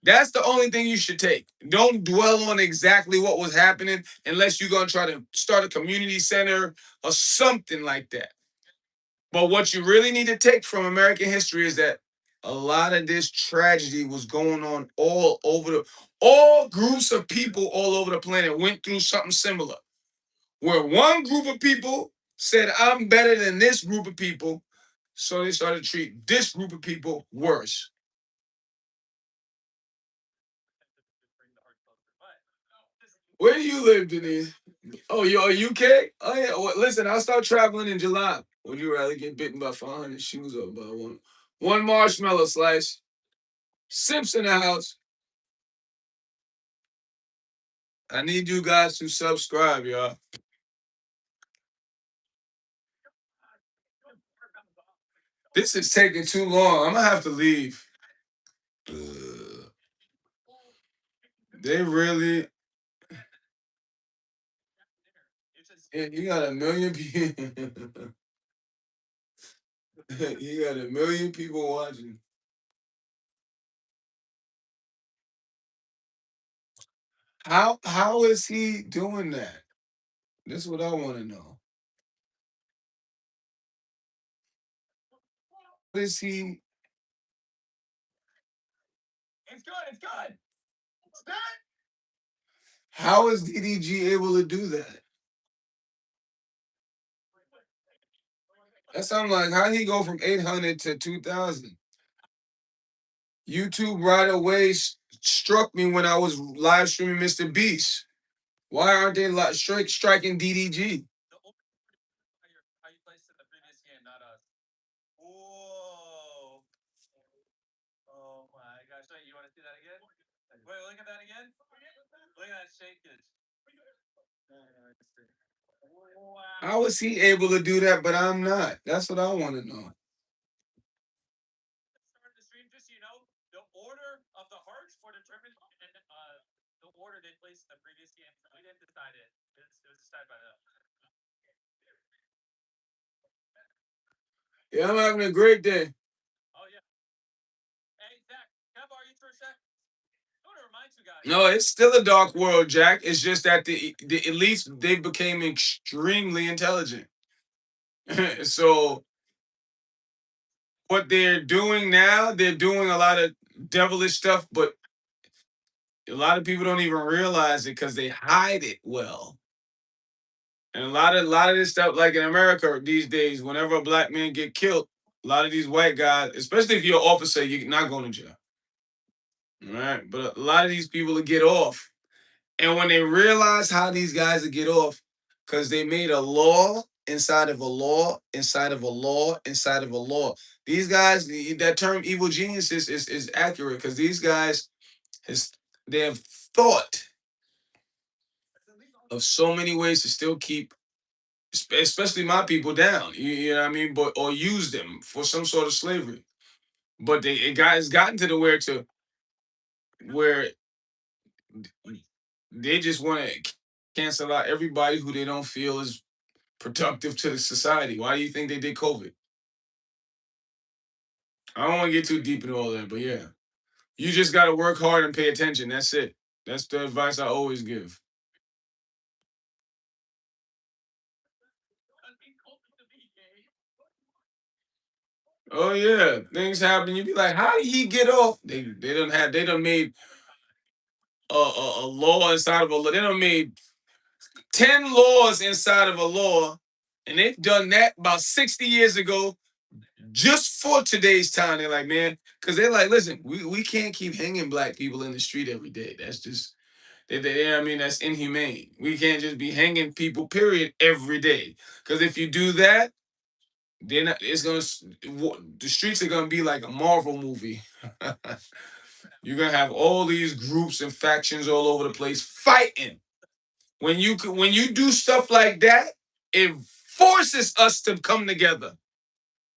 That's the only thing you should take. Don't dwell on exactly what was happening unless you're gonna try to start a community center or something like that. But what you really need to take from American history is that a lot of this tragedy was going on all groups of people all over the planet went through something similar. Where one group of people said, "I'm better than this group of people," so they started to treat this group of people worse. Where do you live, Denise? Oh, you're UK? Oh, yeah. Well, listen, I'll start traveling in July. Would you rather get bitten by 500 shoes or by one marshmallow slice? Simps in the house. I need you guys to subscribe, y'all. This is taking too long. I'm gonna have to leave. They really. You got a million people. You got a million people watching. How is he doing that? That's what I want to know. How is he? It's good. It's good. It's good. How is DDG able to do that? That's I'm like, how he go from 800 to 2,000? YouTube right away struck me when I was live streaming Mr. Beast. Why aren't they striking DDG? How you placed in the previous game, not us. Whoa. Oh my gosh. Wait, you want to see that again? Wait, look at that again. Look at that shakeage. Wow. How is he able to do that, but I'm not? That's what I want to know. Start the stream, just so you know, the order of the hearts were determined in the order they placed in the previous game. We didn't decide it. It was decided by them. Yeah, I'm having a great day. Oh yeah. Hey Zach, can I borrow you for a sec? I want to remind you guys. No, it's still a dark world, Jack. It's just that the elites they became extremely intelligent. So what they're doing now, they're doing a lot of devilish stuff, but a lot of people don't even realize it because they hide it well. And a lot of this stuff, like in America these days, whenever a black man get killed, a lot of these white guys, especially if you're an officer, you're not going to jail. All right. But a lot of these people will get off. And when they realize how these guys will get off, because they made a law inside of a law, inside of a law, inside of a law. These guys, that term evil genius is accurate because these guys they have thought of so many ways to still keep especially my people down. You know what I mean? But or use them for some sort of slavery. But it's gotten to the where they just want to cancel out everybody who they don't feel is productive to the society. Why do you think they did COVID? I don't want to get too deep into all that, but yeah. You just gotta work hard and pay attention. That's it. That's the advice I always give. Oh yeah, things happen. You be like, how did he get off? They done made a law inside of a law. They done made 10 laws inside of a law, and they've done that about 60 years ago, just for today's time. They're like, man, because they're like, listen, we can't keep hanging black people in the street every day. That's just I mean, that's inhumane. We can't just be hanging people, period, every day. Because if you do that, then the streets are gonna be like a Marvel movie. You're gonna have all these groups and factions all over the place fighting. When you do stuff like that, it forces us to come together.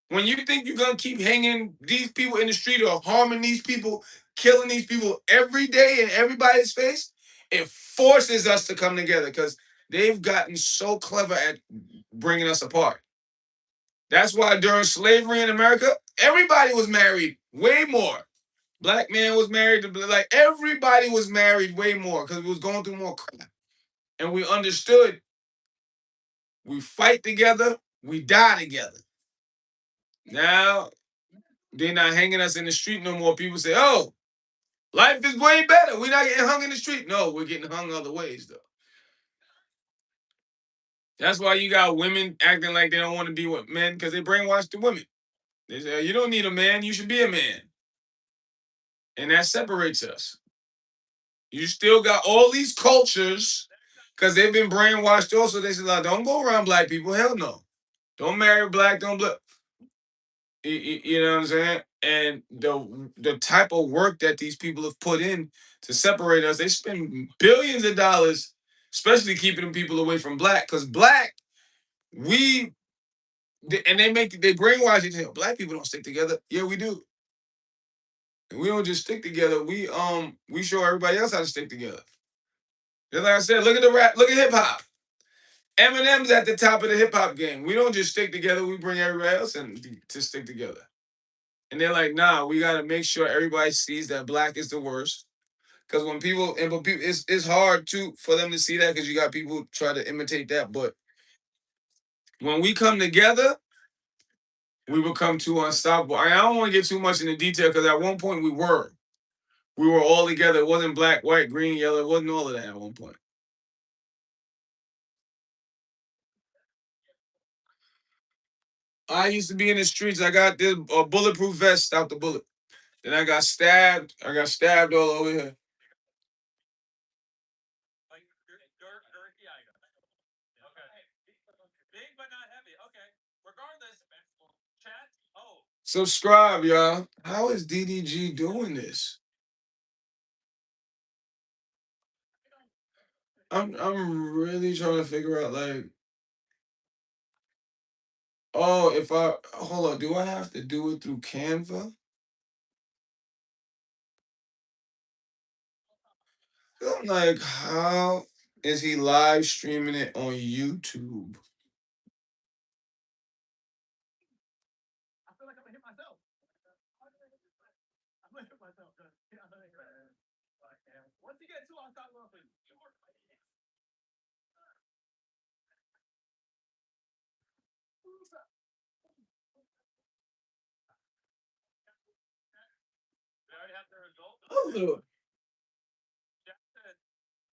When you think you're gonna keep hanging these people in the street or harming these people, killing these people every day in everybody's face, it forces us to come together because they've gotten so clever at bringing us apart. That's why during slavery in America, everybody was married way more. Black man was married to like everybody was married way more because we was going through more crap. And we understood we fight together, we die together. Now they're not hanging us in the street no more. People say, oh, life is way better. We're not getting hung in the street. No, we're getting hung other ways, though. That's why you got women acting like they don't want to be with men because they brainwash the women. They say, you don't need a man, you should be a man. And that separates us. You still got all these cultures because they've been brainwashed also. They say, like, don't go around black people. Hell no. Don't marry black. Don't black. You know what I'm saying? And the type of work that these people have put in to separate us, they spend billions of dollars, especially keeping them people away from black. Because black, and they brainwash you. Black people don't stick together. Yeah, we do. And we don't just stick together. We show everybody else how to stick together. Just like I said, look at the rap, look at hip hop. Eminem's at the top of the hip hop game. We don't just stick together. We bring everybody else in to stick together. And they're like, nah, we got to make sure everybody sees that black is the worst. Because when people, it's hard for them to see that because you got people try to imitate that. But when we come together, we become too unstoppable. I don't want to get too much into detail because at one point we were. We were all together. It wasn't black, white, green, yellow. It wasn't all of that at one point. I used to be in the streets. I got this bulletproof vest out the bullet. Then I got stabbed. I got stabbed all over here. Like girthy item. Okay. Big but not heavy. Okay. Regardless, chat. Oh. Subscribe, y'all. How is DDG doing this? I'm really trying to figure out like, oh, if I hold on, do I have to do it through Canva? I'm like, how is he live streaming it on YouTube? I feel like I'm gonna hit myself. I'm gonna hit myself. Once you get two, I'll stop laughing. We already have the result. Oh,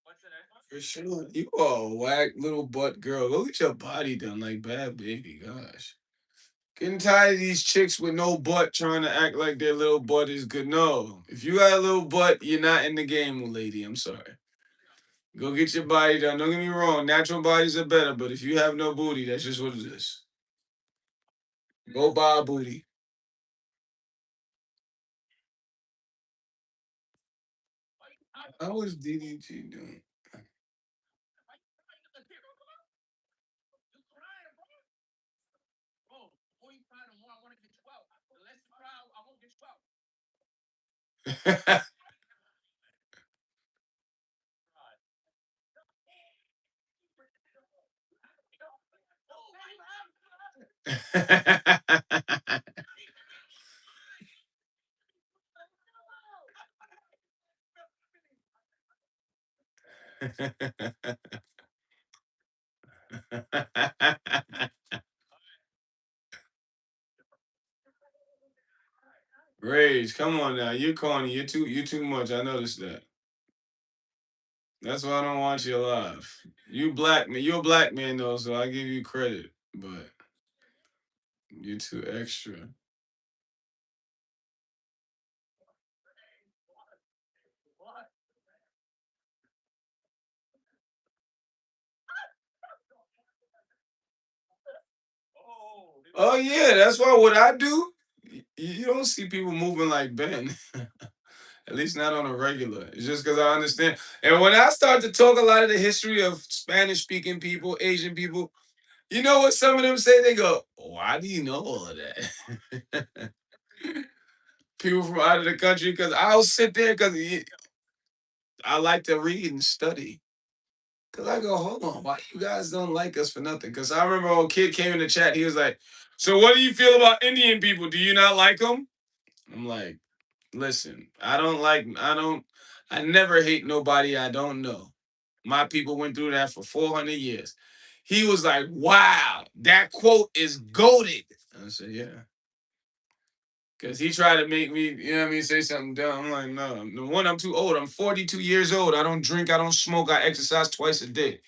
What's the next one? for sure. You are a whack little butt girl. Go get your body done like Bad Baby. Gosh. Getting tired of these chicks with no butt trying to act like their little butt is good. No. If you got a little butt, you're not in the game, lady. I'm sorry. Go get your body done. Don't get me wrong. Natural bodies are better, but if you have no booty, that's just what it is. Go buy a booty. How is DDG doing? Rage, come on now. You're corny. You too much. I noticed that. That's why I don't want you alive. You black man. You're a black man though, so I give you credit. But you're too extra. Oh yeah, that's why what I do. You don't see people moving like Ben. At least not on a regular. It's just because I understand. And when I start to talk a lot of the history of Spanish speaking people, Asian people, you know what some of them say? They go, why do you know all of that? People from out of the country, because I'll sit there because I like to read and study. Because I go, hold on, why you guys don't like us for nothing? Because I remember when a kid came in the chat, he was like, so what do you feel about Indian people? Do you not like them? I'm like, listen, I never hate nobody I don't know. My people went through that for 400 years. He was like, wow, that quote is goated. I said, yeah. Because he tried to make me, you know what I mean, say something dumb. I'm like, no. No one, I'm too old. I'm 42 years old. I don't drink. I don't smoke. I exercise twice a day.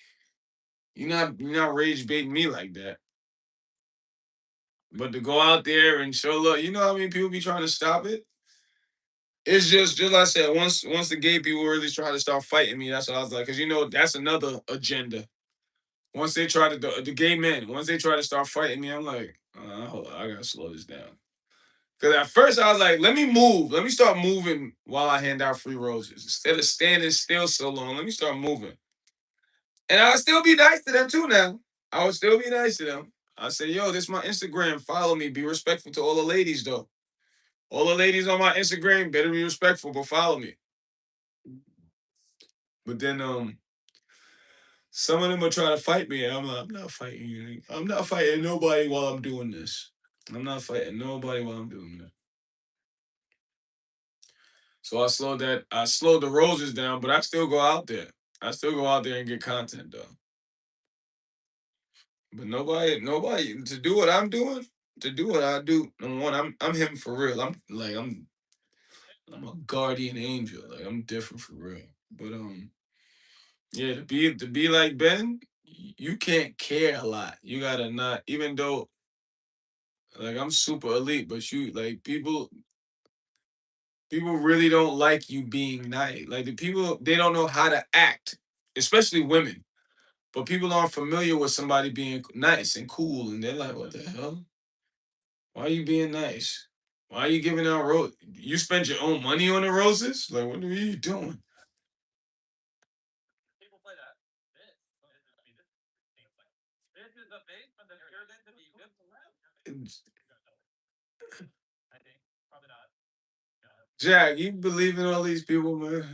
You're not rage baiting me like that. But to go out there and show love, you know how many people be trying to stop it? It's just like I said, once the gay people really try to start fighting me, that's what I was like, because that's another agenda. Once they try to the gay men, once they try to start fighting me, I'm like, hold on, I gotta slow this down. Because at first I was like, let me move. Let me start moving while I hand out free roses. Instead of standing still so long, let me start moving. And I'll still be nice to them too now. I would still be nice to them. I say, yo, this is my Instagram. Follow me. Be respectful to all the ladies, though. All the ladies on my Instagram better be respectful, but follow me. But then some of them will try to fight me. And I'm like, I'm not fighting you. I'm not fighting nobody while I'm doing this. I'm not fighting nobody while I'm doing this. So I slowed the roses down, but I still go out there. I still go out there and get content though. But nobody to do what I'm doing, to do what I do. Number one, I'm him for real. I'm a guardian angel. Like I'm different for real. But yeah, to be like Ben, you can't care a lot. You gotta not, even though like I'm super elite, but you like people really don't like you being nice. Like the people, they don't know how to act, especially women. But people aren't familiar with somebody being nice and cool, and they're like, "What the hell? Why are you being nice? Why are you giving out roses? You spent your own money on the roses? Like, what are you doing?" People play that. This is a base, but the pyramid to be good for them. I think probably not. Jack, you believe in all these people, man?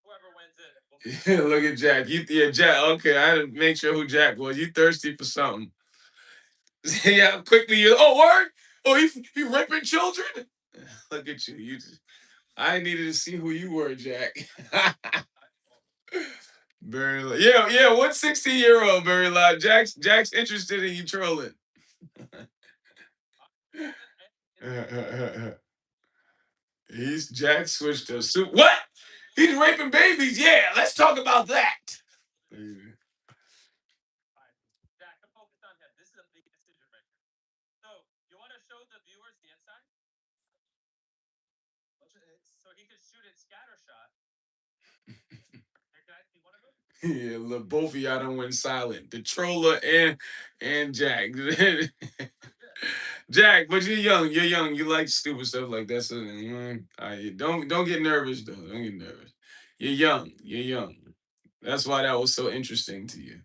Whoever wins it. Look at Jack. Yeah, Jack. Okay, I had to make sure who Jack was. You thirsty for something? Yeah, quickly. Oh, word. Oh, he raping children. Look at you. I needed to see who you were, Jack. Very yeah, yeah. What 16-year-old very loud? Jack's interested in you trolling. He's Jack switched to soup. What? He's raping babies. Yeah, let's talk about that. Jack, focus on him. This is a big decision maker. So you want to show the viewers the inside? So he could shoot it scattershot. Exactly. One of them. Yeah, look, both of y'all done went silent. The troller and Jack. Jack, but you're young. You're young. You like stupid stuff like that. So don't get nervous though. Don't get nervous. You're young. You're young. That's why that was so interesting to you.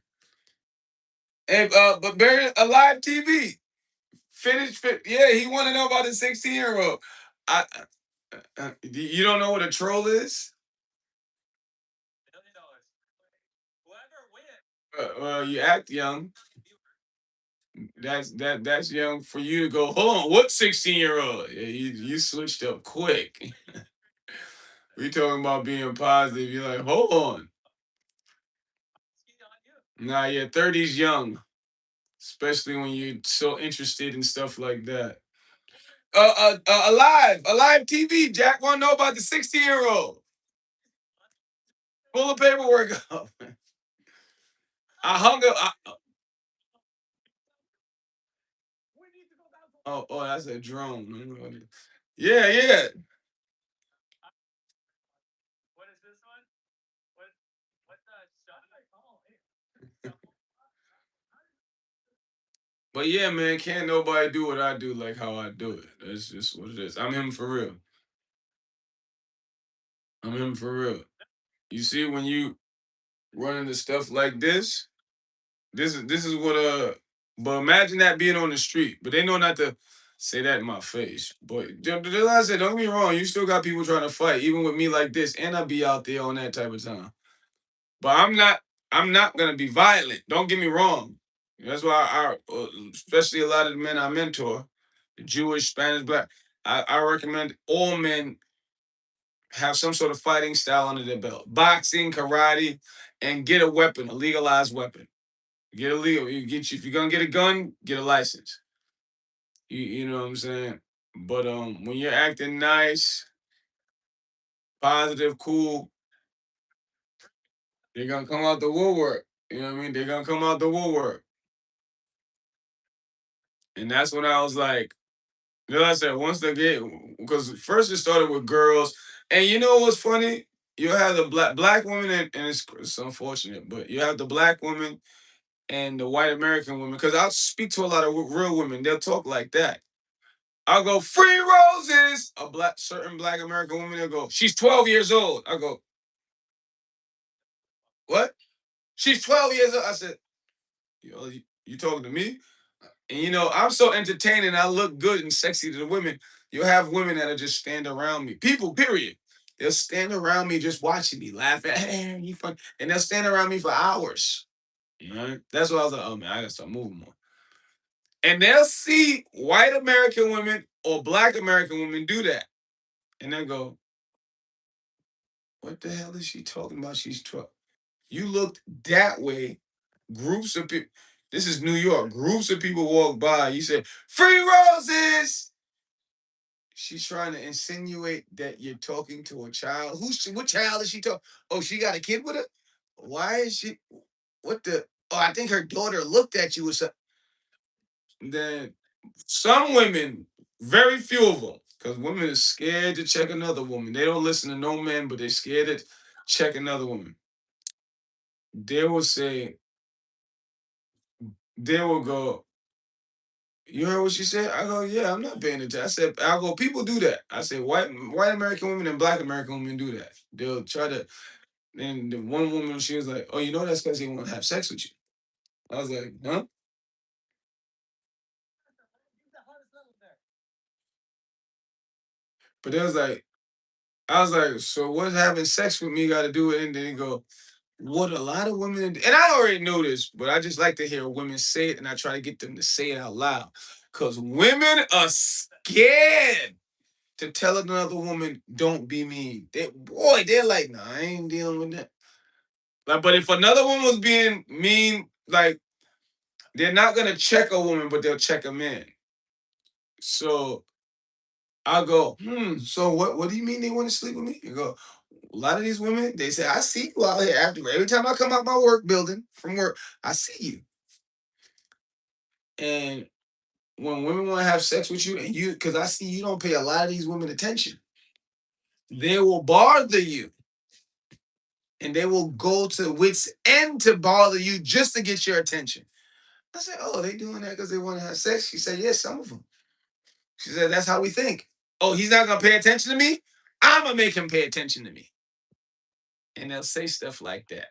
Hey, but Barry Alive TV finished. Yeah, he want to know about the 16-year-old. I you don't know what a troll is? $1 million. Whoever wins. Well, you act young. That's young for you to go. Hold on, what 16-year-old? Yeah, you switched up quick. We talking about being positive. You're like, hold on. Nah, yeah, 30's young, especially when you're so interested in stuff like that. Alive TV. Jack want to know about the 16-year-old. Pull the paperwork up. I hung up. Oh, that's a drone. Yeah, yeah. What is this one? What's that shot? But yeah, man, can't nobody do what I do like how I do it. That's just what it is. I'm him for real. I'm him for real. You see, when you run into stuff like this is what but imagine that being on the street. But they know not to say that in my face. But like I said, don't get me wrong, you still got people trying to fight, even with me like this, and I be out there on that type of time. But I'm not gonna be violent. Don't get me wrong. That's why especially a lot of the men I mentor, the Jewish, Spanish, Black, I recommend all men have some sort of fighting style under their belt. Boxing, karate, and get a weapon, a legalized weapon. Get a legal. If you're gonna get a gun, get a license. You know what I'm saying? But when you're acting nice, positive, cool, they're gonna come out the woodwork. You know what I mean? They're gonna come out the woodwork. And that's when I was like, you know, I said once they get, because first it started with girls, and you know what's funny? you have the black woman, and it's unfortunate, but you have the black woman and the white American women. Because I'll speak to a lot of real women, they'll talk like that. I'll go, free roses. A certain black American woman, they'll go, she's 12 years old. I go, what? She's 12 years old. I said, you talking to me? And I'm so entertaining. I look good and sexy to the women. You'll have women that'll just stand around me. People, period. They'll stand around me just watching me, laughing. Hey, you fun. And they'll stand around me for hours. That's why I was like, oh man, I gotta start moving more. And they'll see white American women or black American women do that. And they'll go, what the hell is she talking about? She's 12. You looked that way. Groups of people. This is New York. Groups of people walk by. You say, free roses. She's trying to insinuate that you're talking to a child. What child is she talking? Oh, she got a kid with her? Why is she? What the? Oh, I think her daughter looked at you or something. Then some women, very few of them, because women are scared to check another woman. They don't listen to no man, but they're scared to check another woman. They will say, they will go, you heard what she said? I go, yeah, I'm not paying attention. I said, I go, people do that. I said, white American women and black American women do that. They'll try to. And the one woman, she was like, oh, that's because he want to have sex with you. I was like, huh? But it was like, I was like, so what's having sex with me got to do with it? And then he go, what a lot of women, and I already know this, but I just like to hear women say it, and I try to get them to say it out loud. Because women are scared to tell another woman, don't be mean. They're like, nah, I ain't dealing with that. Like, but if another woman was being mean, like, they're not gonna check a woman, but they'll check a man. So I'll go, so what do you mean they want to sleep with me? You go, a lot of these women, they say, I see you out here after every time I come out my work building from work, I see you. And when women want to have sex with you, and because I see you don't pay a lot of these women attention, they will bother you. And they will go to wits end to bother you just to get your attention. I said, oh, they doing that because they want to have sex? She said, yes, some of them. She said, that's how we think. Oh, he's not going to pay attention to me? I'm going to make him pay attention to me. And they'll say stuff like that.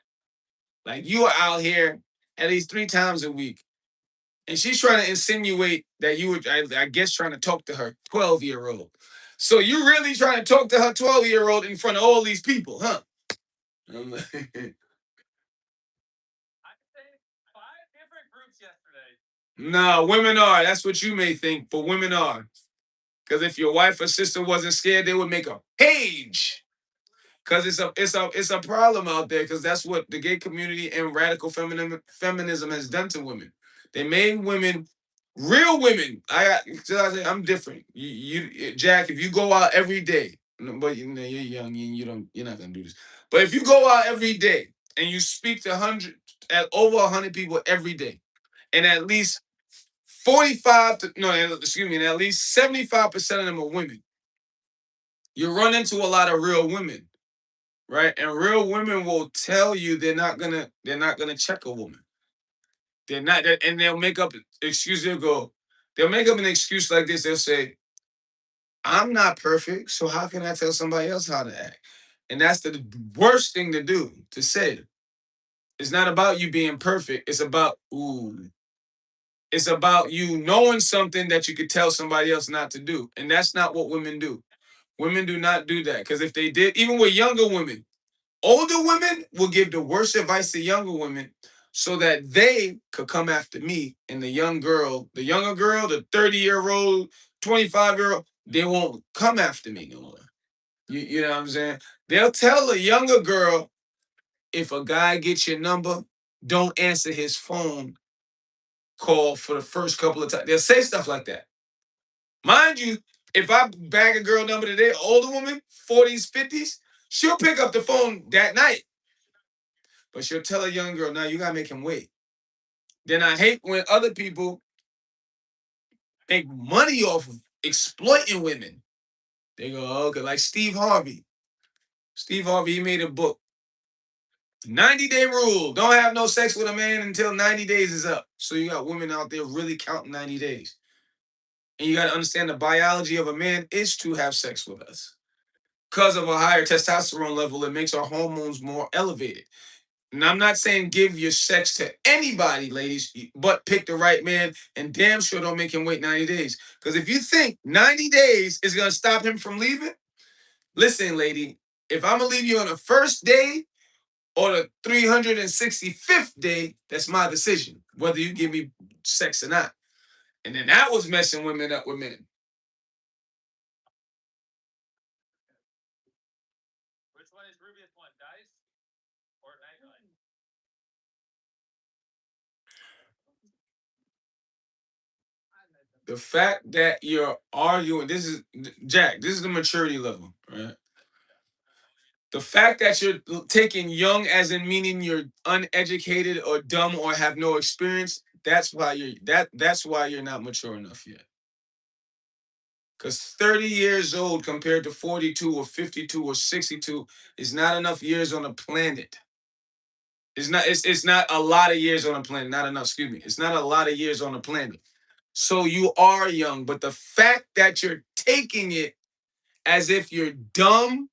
Like, you are out here at least 3 times a week. And she's trying to insinuate that you were, I guess, trying to talk to her 12-year-old. So you really trying to talk to her 12-year-old in front of all these people, huh? I'm like, I say 5 different groups yesterday. no, women are. That's what you may think, but women are. Because if your wife or sister wasn't scared, they would make a page. Because it's a problem out there. Because that's what the gay community and radical feminism has done to women. They made women, real women. I'm different. Jack, if you go out every day, but you're young and you're not gonna do this. But if you go out every day and you speak to over 100 people every day, and at least 45 to no, excuse me, and at least 75% of them are women. You run into a lot of real women, right? And real women will tell you they're not gonna check a woman. They're not, and they'll make up excuse. They'll make up an excuse like this. They'll say, "I'm not perfect, so how can I tell somebody else how to act?" And that's the worst thing to do. To say, it's not about you being perfect. It's about It's about you knowing something that you could tell somebody else not to do, and that's not what women do. Women do not do that, because if they did, even with younger women, older women will give the worst advice to younger women so that they could come after me. And the younger girl, the 30-year-old, 25-year-old, they won't come after me no more. You know what I'm saying? They'll tell a younger girl, if a guy gets your number, don't answer his phone call for the first couple of times. They'll say stuff like that. Mind you, if I bag a girl number today, older woman, 40s, 50s, she'll pick up the phone that night. But she'll tell a young girl, now you gotta make him wait. Then I hate when other people make money off of exploiting women. They go, oh, okay, like Steve Harvey. Steve Harvey, he made a book. 90-day rule. Don't have no sex with a man until 90 days is up. So you got women out there really counting 90 days. And you got to understand the biology of a man is to have sex with us. Because of a higher testosterone level, it makes our hormones more elevated. And I'm not saying give your sex to anybody, ladies, but pick the right man and damn sure don't make him wait 90 days. Because if you think 90 days is going to stop him from leaving, listen, lady, if I'm going to leave you on the first day or the 365th day, that's my decision, whether you give me sex or not. And then that was messing women up with men. Which one is Ruby's one? Dice or Nightline? The fact that you're arguing, this is Jack, this is the maturity level, right? The fact that you're taking young as in meaning you're uneducated or dumb or have no experience, that's why you're not mature enough yet. Because 30 years old compared to 42 or 52 or 62 is not enough years on the planet. It's not a lot of years on the planet. Not enough, excuse me. It's not a lot of years on the planet. So you are young, but the fact that you're taking it as if you're dumb,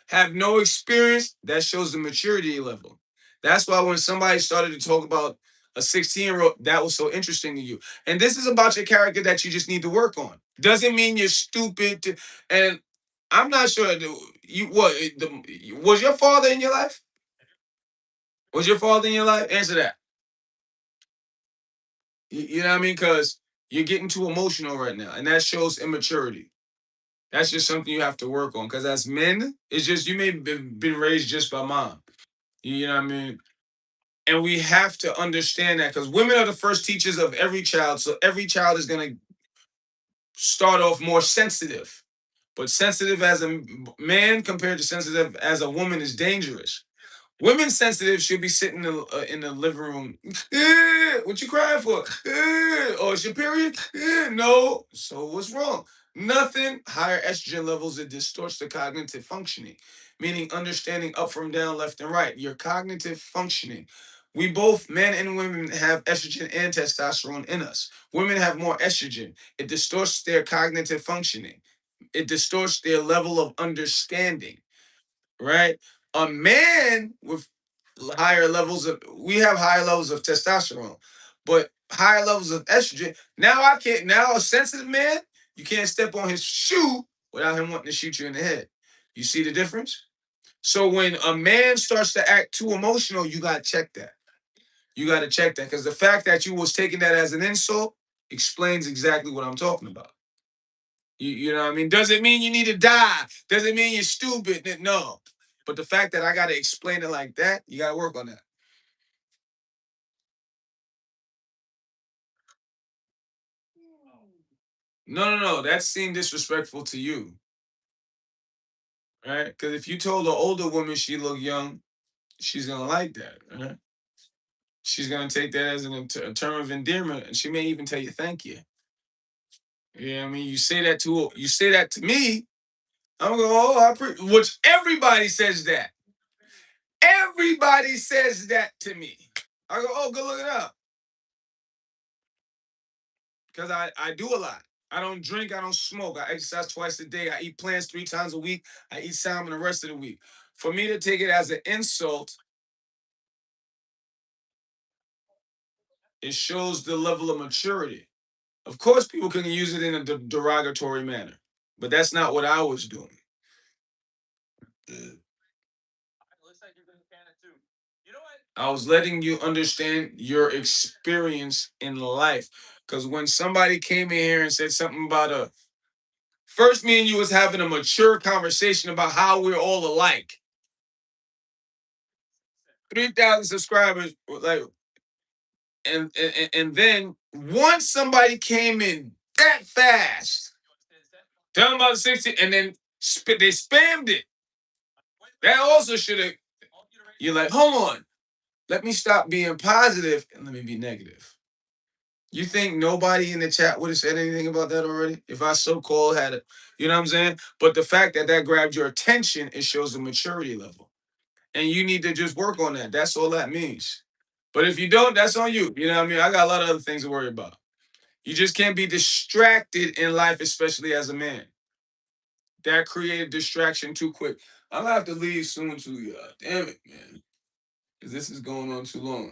have no experience, that shows the maturity level. That's why when somebody started to talk about a 16-year-old, that was so interesting to you. And this is about your character that you just need to work on. Doesn't mean you're stupid. And I'm not sure. Was your father in your life? Was your father in your life? Answer that. You know what I mean? Because you're getting too emotional right now, and that shows immaturity. That's just something you have to work on. Because as men, it's just you may have been raised just by mom. You know what I mean? And we have to understand that because women are the first teachers of every child. So every child is going to start off more sensitive. But sensitive as a man compared to sensitive as a woman is dangerous. Women sensitive should be sitting in the living room. What you crying for? Oh, it's your period? No. So what's wrong? Nothing. Higher estrogen levels, it distorts the cognitive functioning, meaning understanding up from down, left and right. Your cognitive functioning. We both, men and women, have estrogen and testosterone in us. Women have more estrogen. It distorts their cognitive functioning. It distorts their level of understanding, right? A man with we have higher levels of testosterone, but higher levels of estrogen. Now a sensitive man, you can't step on his shoe without him wanting to shoot you in the head. You see the difference? So when a man starts to act too emotional, you got to check that. You got to check that because the fact that you was taking that as an insult explains exactly what I'm talking about. You know what I mean? Doesn't mean you need to die. Doesn't mean you're stupid. No. But the fact that I got to explain it like that, you got to work on that. No. That seemed disrespectful to you, right? Because if you told an older woman she looked young, she's going to like that, right? She's going to take that as a term of endearment, and she may even tell you thank you. Yeah, I mean, you say that to me, I'm going, which everybody says that. Everybody says that to me. I go, oh, go look it up. Because I do a lot. I don't drink, I don't smoke. I exercise twice a day. I eat plants 3 times a week. I eat salmon the rest of the week. For me to take it as an insult, it shows the level of maturity. Of course, people can use it in a derogatory manner, but that's not what I was doing. Looks like you're doing Canada too. You know what? I was letting you understand your experience in life. Because when somebody came in here and said something about first me and you was having a mature conversation about how we're all alike. 3,000 subscribers, like, and then once somebody came in that fast, tell them about the 60, and then they spammed it. That also should have. You're like, hold on, let me stop being positive and let me be negative. You think nobody in the chat would have said anything about that already? If I so-called had it, you know what I'm saying? But the fact that that grabbed your attention, it shows a maturity level. And you need to just work on that. That's all that means. But if you don't, that's on you. You know what I mean? I got a lot of other things to worry about. You just can't be distracted in life, especially as a man. That created distraction too quick. I'm gonna have to leave soon too, y'all. Damn it, man. Because this is going on too long.